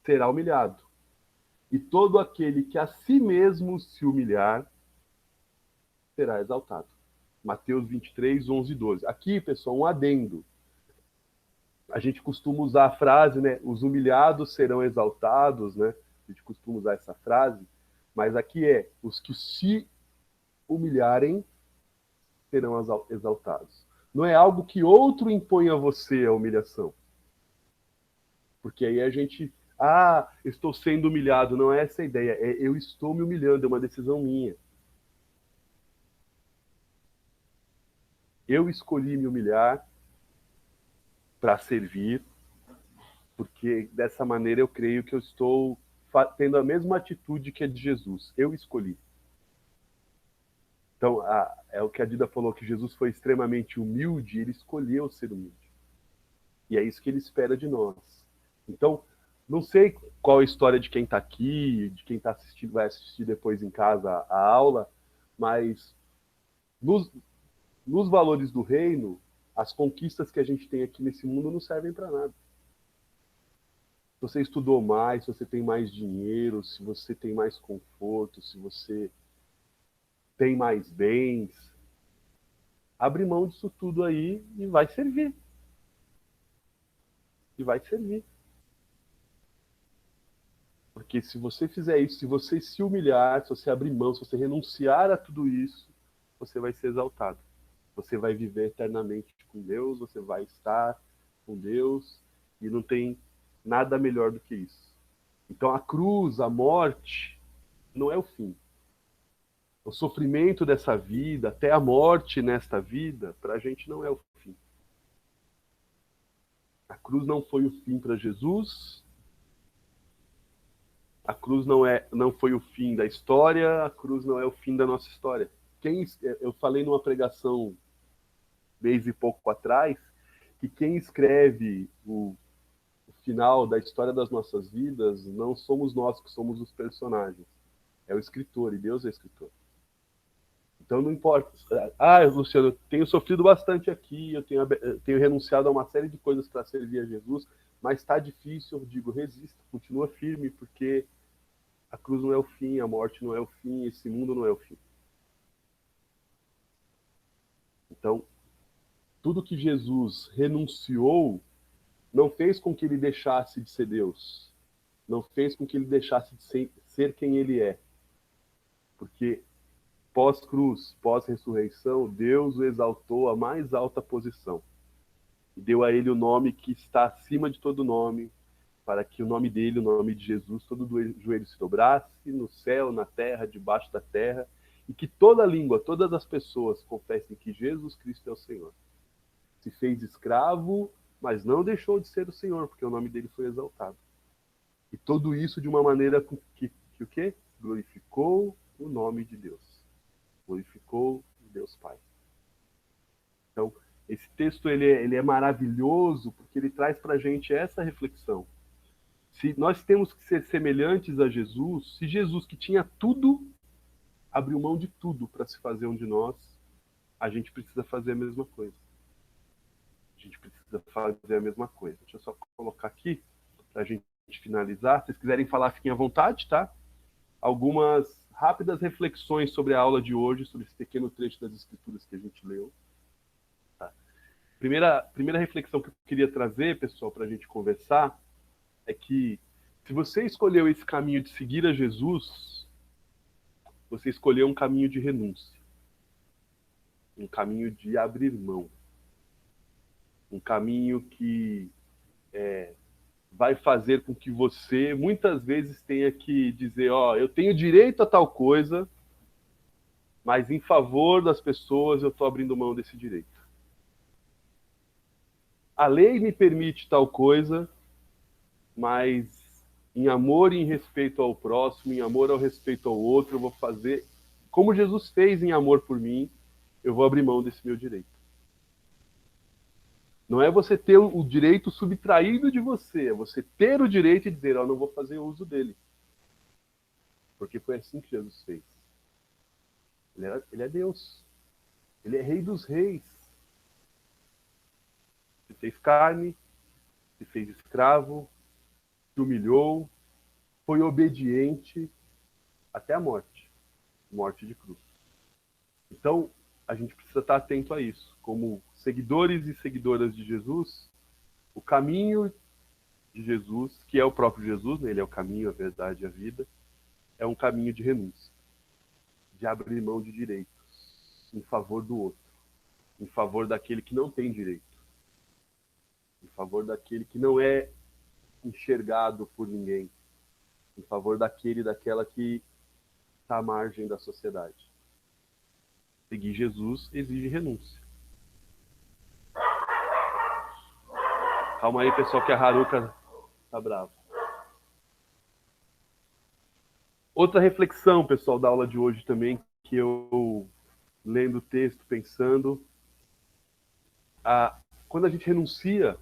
será humilhado. E todo aquele que a si mesmo se humilhar será exaltado. Mateus 23, 11 e 12. Aqui, pessoal, um adendo. A gente costuma usar a frase, né? Os humilhados serão exaltados, né? A gente costuma usar essa frase, mas aqui os que se humilharem, serão exaltados. Não é algo que outro impõe a você a humilhação. Porque aí a gente, estou sendo humilhado. Não é essa a ideia. É eu estou me humilhando, é uma decisão minha. Eu escolhi me humilhar para servir, porque dessa maneira eu creio que eu estou tendo a mesma atitude que a de Jesus. Eu escolhi. Então, é o que a Dida falou, que Jesus foi extremamente humilde, ele escolheu ser humilde. E é isso que ele espera de nós. Então, não sei qual a história de quem está aqui, de quem está assistindo, vai assistir depois em casa a aula, mas nos valores do reino, as conquistas que a gente tem aqui nesse mundo não servem para nada. Se você estudou mais, se você tem mais dinheiro, se você tem mais conforto, se você tem mais bens, abre mão disso tudo aí e vai servir. E vai servir. Porque se você fizer isso, se você se humilhar, se você abrir mão, se você renunciar a tudo isso, você vai ser exaltado. Você vai viver eternamente com Deus, você vai estar com Deus, e não tem nada melhor do que isso. Então a cruz, a morte, não é o fim. O sofrimento dessa vida, até a morte nesta vida, para a gente não é o fim. A cruz não foi o fim para Jesus. A cruz não foi o fim da história. A cruz não é o fim da nossa história. Eu falei numa pregação mês e pouco atrás que quem escreve o final da história das nossas vidas não somos nós que somos os personagens. É o escritor, e Deus é escritor. Então não importa. Luciano, eu tenho sofrido bastante aqui, eu tenho renunciado a uma série de coisas para servir a Jesus, mas está difícil, eu digo, resista, continua firme, porque a cruz não é o fim, a morte não é o fim, esse mundo não é o fim. Então, tudo que Jesus renunciou não fez com que ele deixasse de ser Deus, não fez com que ele deixasse de ser quem ele é, porque pós-cruz, pós-ressurreição, Deus o exaltou à mais alta posição. E deu a ele o nome que está acima de todo nome, para que o nome dele, o nome de Jesus, todo joelho se dobrasse, no céu, na terra, debaixo da terra, e que toda língua, todas as pessoas confessem que Jesus Cristo é o Senhor. Se fez escravo, mas não deixou de ser o Senhor, porque o nome dele foi exaltado. E tudo isso de uma maneira que o quê? Glorificou o nome de Deus. Glorificou Deus Pai. Então, esse texto ele é maravilhoso porque ele traz para a gente essa reflexão. Se nós temos que ser semelhantes a Jesus, se Jesus, que tinha tudo, abriu mão de tudo para se fazer um de nós, a gente precisa fazer a mesma coisa. A gente precisa fazer a mesma coisa. Deixa eu só colocar aqui, para a gente finalizar. Se vocês quiserem falar, fiquem à vontade, tá? Algumas rápidas reflexões sobre a aula de hoje, sobre esse pequeno trecho das Escrituras que a gente leu. Tá? Primeira reflexão que eu queria trazer, pessoal, para a gente conversar, é que se você escolheu esse caminho de seguir a Jesus, você escolheu um caminho de renúncia, um caminho de abrir mão, um caminho que vai fazer com que você muitas vezes tenha que dizer, eu tenho direito a tal coisa, mas em favor das pessoas eu estou abrindo mão desse direito. A lei me permite tal coisa, mas em amor e em respeito ao próximo, em amor ao respeito ao outro, eu vou fazer como Jesus fez em amor por mim, eu vou abrir mão desse meu direito. Não é você ter o direito subtraído de você, é você ter o direito de dizer, não vou fazer uso dele. Porque foi assim que Jesus fez. Ele é Deus. Ele é Rei dos Reis. Se fez carne, se fez escravo, se humilhou, foi obediente até a morte. Morte de cruz. Então, a gente precisa estar atento a isso. Como seguidores e seguidoras de Jesus, o caminho de Jesus, que é o próprio Jesus, né? Ele é o caminho, a verdade e a vida, é um caminho de renúncia, de abrir mão de direitos. em favor do outro, em favor daquele que não tem direito, em favor daquele que não é enxergado por ninguém, em favor daquele e daquela que está à margem da sociedade. Seguir Jesus exige renúncia. Calma aí, pessoal, que a Haruka tá brava. Outra reflexão, pessoal, da aula de hoje também, que eu, lendo o texto, pensando, quando a gente renuncia,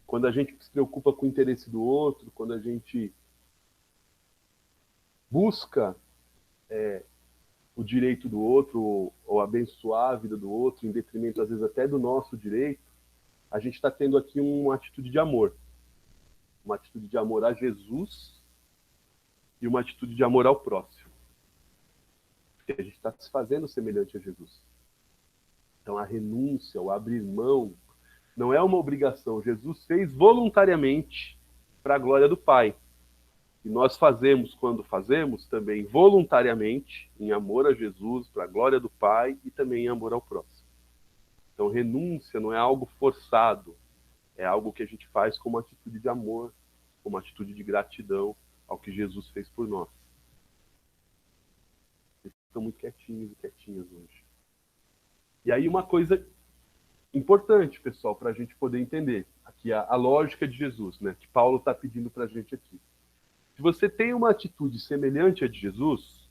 quando a gente se preocupa com o interesse do outro, quando a gente busca o direito do outro, ou abençoar a vida do outro, em detrimento, às vezes, até do nosso direito, a gente está tendo aqui uma atitude de amor. Uma atitude de amor a Jesus e uma atitude de amor ao próximo. Porque a gente está se fazendo semelhante a Jesus. Então, a renúncia, o abrir mão, não é uma obrigação. Jesus fez voluntariamente para a glória do Pai. E nós fazemos, quando fazemos, também voluntariamente, em amor a Jesus, para a glória do Pai e também em amor ao próximo. Então, renúncia não é algo forçado, é algo que a gente faz com uma atitude de amor, com uma atitude de gratidão ao que Jesus fez por nós. Eles estão muito quietinhos e quietinhas hoje. E aí uma coisa importante, pessoal, para a gente poder entender aqui a lógica de Jesus, né, que Paulo está pedindo para a gente aqui. Se você tem uma atitude semelhante à de Jesus,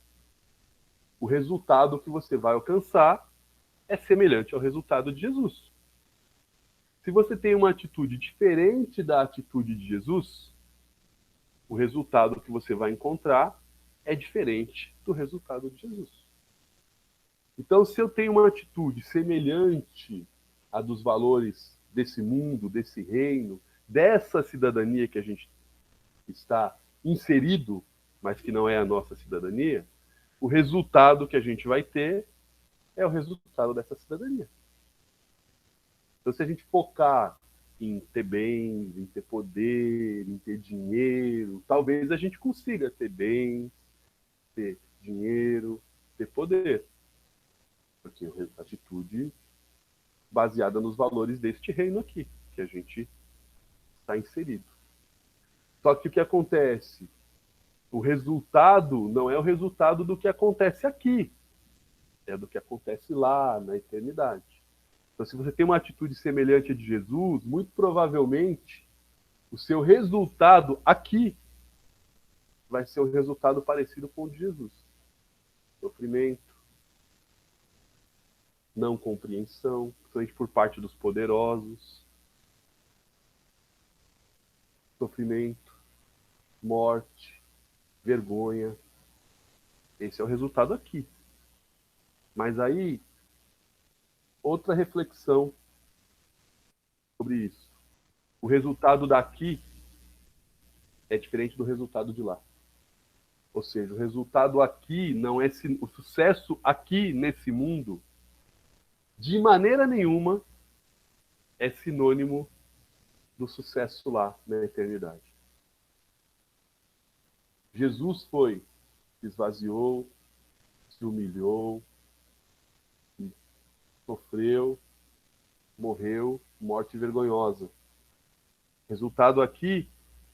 o resultado que você vai alcançar é semelhante ao resultado de Jesus. Se você tem uma atitude diferente da atitude de Jesus, o resultado que você vai encontrar é diferente do resultado de Jesus. Então, se eu tenho uma atitude semelhante à dos valores desse mundo, desse reino, dessa cidadania que a gente está inserido, mas que não é a nossa cidadania, o resultado que a gente vai ter é o resultado dessa cidadania. Então, se a gente focar em ter bens, em ter poder, em ter dinheiro, talvez a gente consiga ter bens, ter dinheiro, ter poder. Porque é uma atitude baseada nos valores deste reino aqui, que a gente está inserido. Só que o que acontece? O resultado não é o resultado do que acontece aqui, é do que acontece lá, na eternidade. Então, se você tem uma atitude semelhante à de Jesus, muito provavelmente o seu resultado aqui vai ser um resultado parecido com o de Jesus. Sofrimento, não compreensão, principalmente por parte dos poderosos, sofrimento, morte, vergonha. Esse é o resultado aqui. Mas aí, outra reflexão sobre isso. O resultado daqui é diferente do resultado de lá. Ou seja, o resultado aqui não é o sucesso aqui nesse mundo, de maneira nenhuma, é sinônimo do sucesso lá na eternidade. Jesus foi, se esvaziou, se humilhou, sofreu, morreu, morte vergonhosa. Resultado aqui,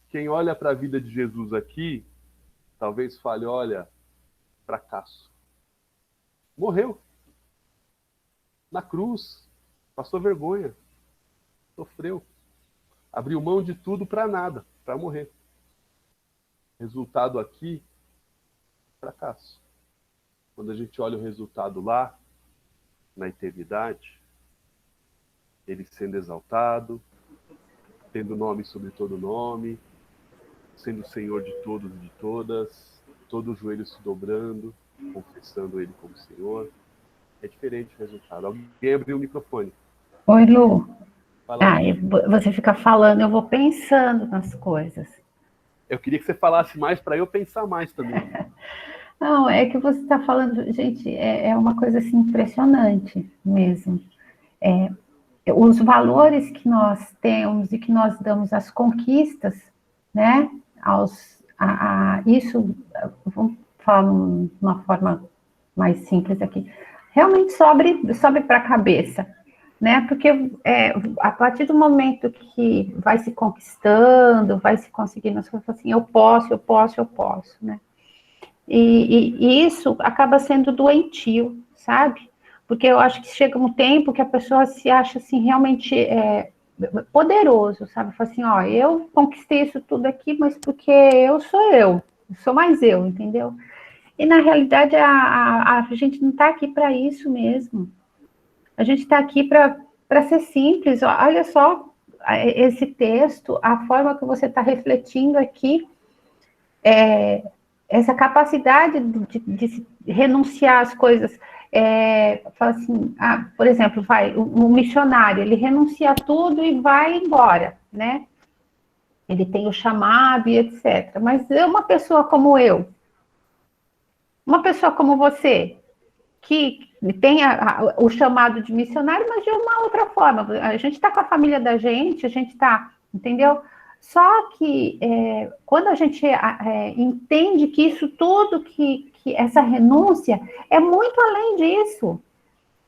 quem olha para a vida de Jesus aqui, talvez fale, olha, fracasso. Morreu. Na cruz, passou vergonha, sofreu. Abriu mão de tudo para nada, para morrer. Resultado aqui, fracasso. Quando a gente olha o resultado lá, na eternidade, ele sendo exaltado, tendo nome sobre todo nome, sendo Senhor de todos e de todas, todo o joelho se dobrando, confessando ele como Senhor. É diferente o resultado. Alguém abriu o microfone. Oi, Lu. Fala. Você fica falando, eu vou pensando nas coisas. Eu queria que você falasse mais para eu pensar mais também. Não, é que você está falando, gente, é uma coisa assim impressionante mesmo. Os valores que nós temos e que nós damos às conquistas, né? Isso, vamos falar de uma forma mais simples aqui. realmente sobe para a cabeça, né? Porque a partir do momento que vai se conquistando, vai se conseguindo, as coisas assim, eu posso, né? E isso acaba sendo doentio, sabe? Porque eu acho que chega um tempo que a pessoa se acha assim realmente poderoso, sabe? Fala assim, ó, eu conquistei isso tudo aqui, mas porque eu sou mais eu, entendeu? E na realidade a gente não está aqui para isso mesmo. A gente está aqui para ser simples. Olha só esse texto, a forma que você está refletindo aqui, essa capacidade de renunciar às coisas. Fala assim, por exemplo, um missionário, ele renuncia a tudo e vai embora, né? Ele tem o chamado e etc. Mas uma pessoa como eu, uma pessoa como você, que tem o chamado de missionário, mas de uma outra forma. A gente está com a família da gente, a gente está, entendeu? Só que quando a gente entende que isso tudo, que essa renúncia é muito além disso,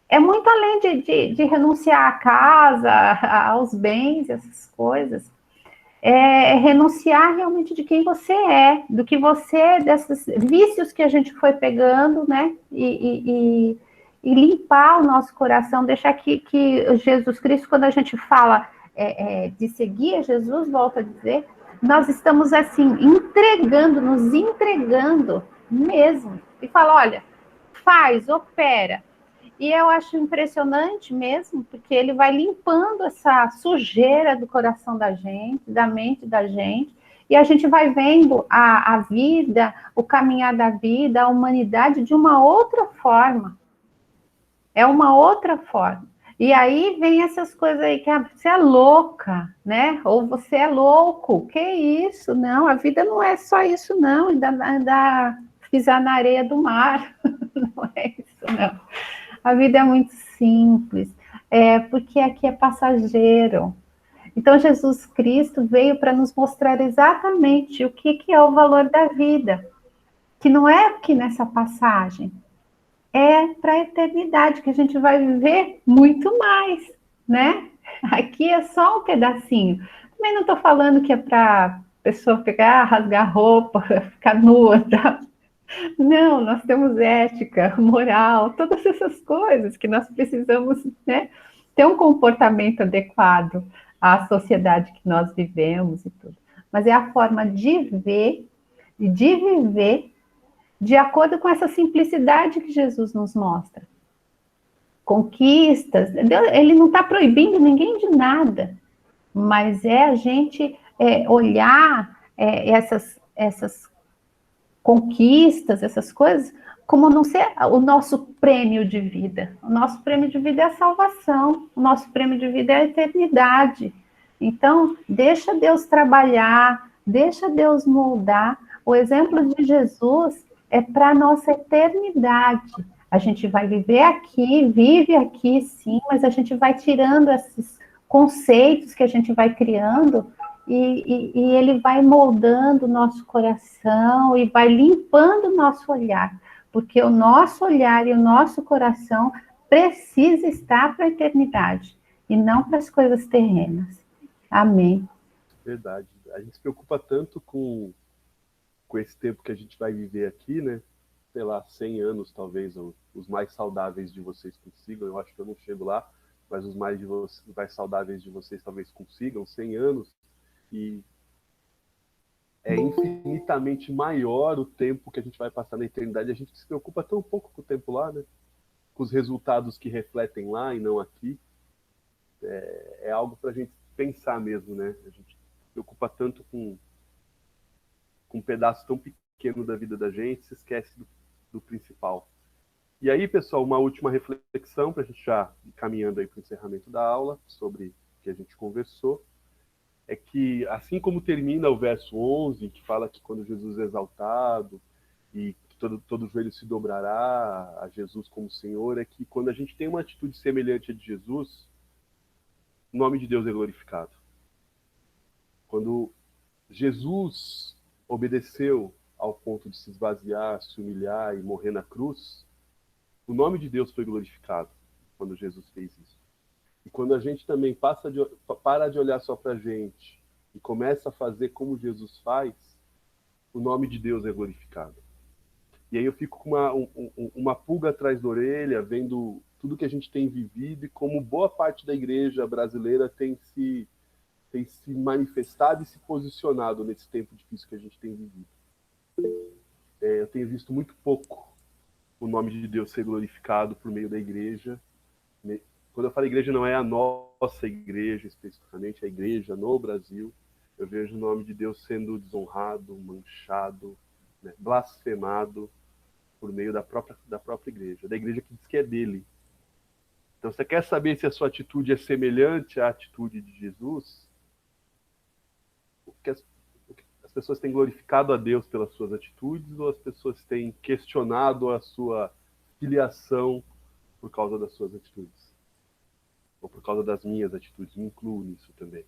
é muito além de renunciar à casa, aos bens, essas coisas. Renunciar realmente de quem você é, do que você, desses vícios que a gente foi pegando, né? E limpar o nosso coração, deixar que Jesus Cristo, quando a gente fala de seguir a Jesus, volta a dizer, nós estamos assim, nos entregando mesmo. E fala, olha, faz, opera. E eu acho impressionante mesmo, porque ele vai limpando essa sujeira do coração da gente, da mente da gente, e a gente vai vendo a vida, o caminhar da vida, a humanidade de uma outra forma. É uma outra forma. E aí vem essas coisas aí que você é louca, né? Ou você é louco. Que isso? Não, a vida não é só isso, não. Ainda pisar na areia do mar. Não é isso, não. A vida é muito simples, porque aqui é passageiro. Então, Jesus Cristo veio para nos mostrar exatamente o que é o valor da vida, que não é aqui nessa passagem, é para a eternidade, que a gente vai viver muito mais, né? Aqui é só um pedacinho. Também não estou falando que é para pessoa pegar, rasgar roupa, ficar nua, tá? Não, nós temos ética, moral, todas essas coisas que nós precisamos, né, ter um comportamento adequado à sociedade que nós vivemos e tudo. Mas é a forma de ver e de viver de acordo com essa simplicidade que Jesus nos mostra. Conquistas, ele não está proibindo ninguém de nada, mas é a gente olhar essas conquistas, essas coisas, como não ser o nosso prêmio de vida. O nosso prêmio de vida é a salvação, o nosso prêmio de vida é a eternidade. Então, deixa Deus trabalhar, deixa Deus moldar. O exemplo de Jesus é para a nossa eternidade. A gente vai viver aqui, vive aqui, sim, mas a gente vai tirando esses conceitos que a gente vai criando e ele vai moldando o nosso coração e vai limpando o nosso olhar, porque o nosso olhar e o nosso coração precisa estar para a eternidade e não para as coisas terrenas. Amém. Verdade. A gente se preocupa tanto com esse tempo que a gente vai viver aqui, né? Sei lá, 100 anos talvez, os mais saudáveis de vocês consigam. Eu acho que eu não chego lá, mas os mais saudáveis de vocês talvez consigam 100 anos. E é infinitamente maior o tempo que a gente vai passar na eternidade. A gente se preocupa tão pouco com o tempo lá, né? Com os resultados que refletem lá e não aqui. É algo para a gente pensar mesmo, né? A gente se preocupa tanto com um pedaço tão pequeno da vida da gente, se esquece do principal. E aí, pessoal, uma última reflexão para a gente já ir caminhando aí para o encerramento da aula sobre o que a gente conversou. É que, assim como termina o verso 11, que fala que quando Jesus é exaltado e que todo joelho se dobrará a Jesus como Senhor, é que quando a gente tem uma atitude semelhante a de Jesus, o nome de Deus é glorificado. Quando Jesus obedeceu ao ponto de se esvaziar, se humilhar e morrer na cruz, O nome de Deus foi glorificado quando Jesus fez isso. E quando a gente também para de olhar só para a gente e começa a fazer como Jesus faz, o nome de Deus é glorificado. E aí eu fico com uma pulga atrás da orelha, vendo tudo que a gente tem vivido e como boa parte da igreja brasileira tem se manifestado e se posicionado nesse tempo difícil que a gente tem vivido. Eu tenho visto muito pouco o nome de Deus ser glorificado por meio da igreja. Quando eu falo igreja, não é a nossa igreja especificamente, é a igreja no Brasil. Eu vejo o nome de Deus sendo desonrado, manchado, né, blasfemado por meio da própria igreja, da igreja que diz que é dele. Então, você quer saber se a sua atitude é semelhante à atitude de Jesus? As pessoas têm glorificado a Deus pelas suas atitudes ou as pessoas têm questionado a sua filiação por causa das suas atitudes? Ou por causa das minhas atitudes? Me incluo nisso também.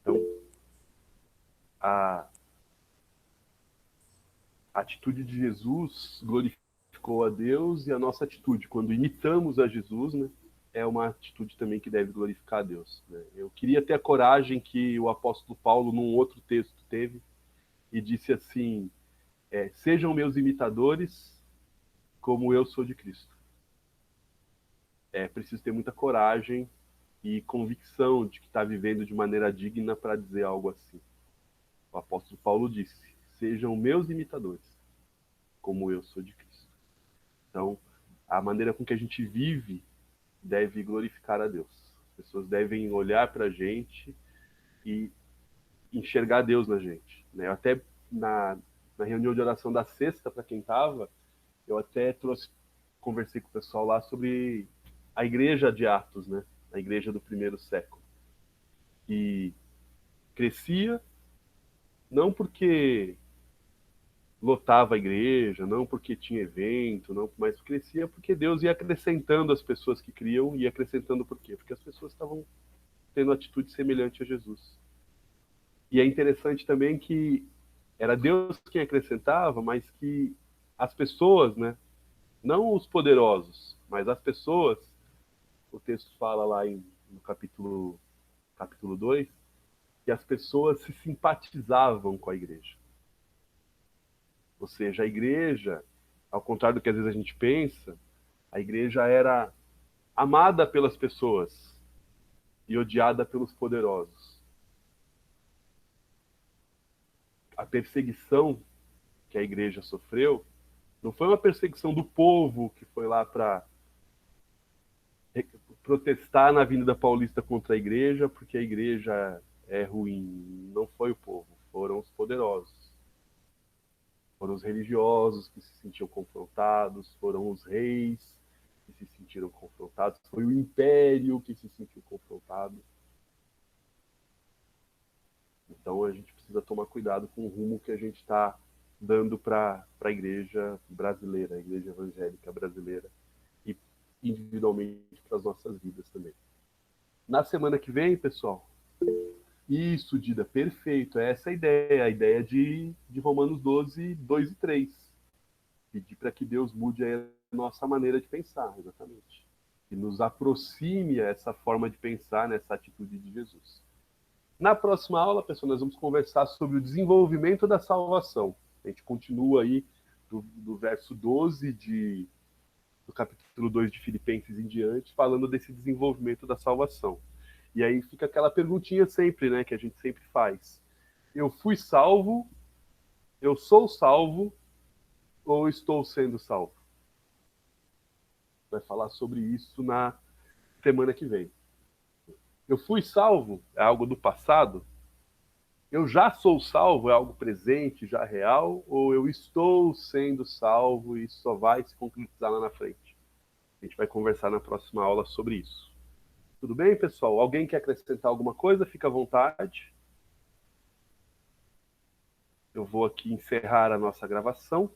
Então, a atitude de Jesus glorificou a Deus e a nossa atitude, quando imitamos a Jesus, né, é uma atitude também que deve glorificar a Deus. Né? Eu queria ter a coragem que o apóstolo Paulo, num outro texto, teve e disse assim, sejam meus imitadores como eu sou de Cristo. É preciso ter muita coragem e convicção de que está vivendo de maneira digna para dizer algo assim. O apóstolo Paulo disse, sejam meus imitadores, como eu sou de Cristo. Então, a maneira com que a gente vive deve glorificar a Deus. As pessoas devem olhar para a gente e enxergar Deus na gente. Né? Eu até, na reunião de oração da sexta, para quem estava, eu até conversei com o pessoal lá sobre a igreja de Atos, né? A igreja do primeiro século. E crescia, não porque lotava a igreja, não porque tinha evento, não, mas crescia porque Deus ia acrescentando as pessoas que criam, e acrescentando por quê? Porque as pessoas estavam tendo atitude semelhante a Jesus. E é interessante também que era Deus quem acrescentava, mas que as pessoas, né, não os poderosos, mas as pessoas, o texto fala lá no capítulo 2, que as pessoas se simpatizavam com a igreja. Ou seja, a igreja, ao contrário do que às vezes a gente pensa, a igreja era amada pelas pessoas e odiada pelos poderosos. A perseguição que a igreja sofreu não foi uma perseguição do povo que foi lá para protestar na Avenida Paulista contra a igreja porque a igreja é ruim. Não foi o povo, foram os poderosos. Foram os religiosos que se sentiam confrontados, foram os reis que se sentiram confrontados, foi o império que se sentiu confrontado. Então a gente precisa tomar cuidado com o rumo que a gente está dando para a igreja brasileira, a igreja evangélica brasileira, e individualmente para as nossas vidas também. Na semana que vem, pessoal, isso, Dida, perfeito, é essa a ideia de Romanos 12, 2 e 3. Pedir para que Deus mude a nossa maneira de pensar, exatamente. Que nos aproxime a essa forma de pensar, nessa atitude de Jesus. Na próxima aula, pessoal, nós vamos conversar sobre o desenvolvimento da salvação. A gente continua aí do verso 12 do capítulo 2 de Filipenses em diante, falando desse desenvolvimento da salvação. E aí fica aquela perguntinha sempre, né, que a gente sempre faz. Eu fui salvo, eu sou salvo, ou estou sendo salvo? Vai falar sobre isso na semana que vem. Eu fui salvo, é algo do passado? Eu já sou salvo, é algo presente, já real? Ou eu estou sendo salvo e só vai se concretizar lá na frente? A gente vai conversar na próxima aula sobre isso. Tudo bem, pessoal? Alguém quer acrescentar alguma coisa? Fica à vontade. Eu vou aqui encerrar a nossa gravação.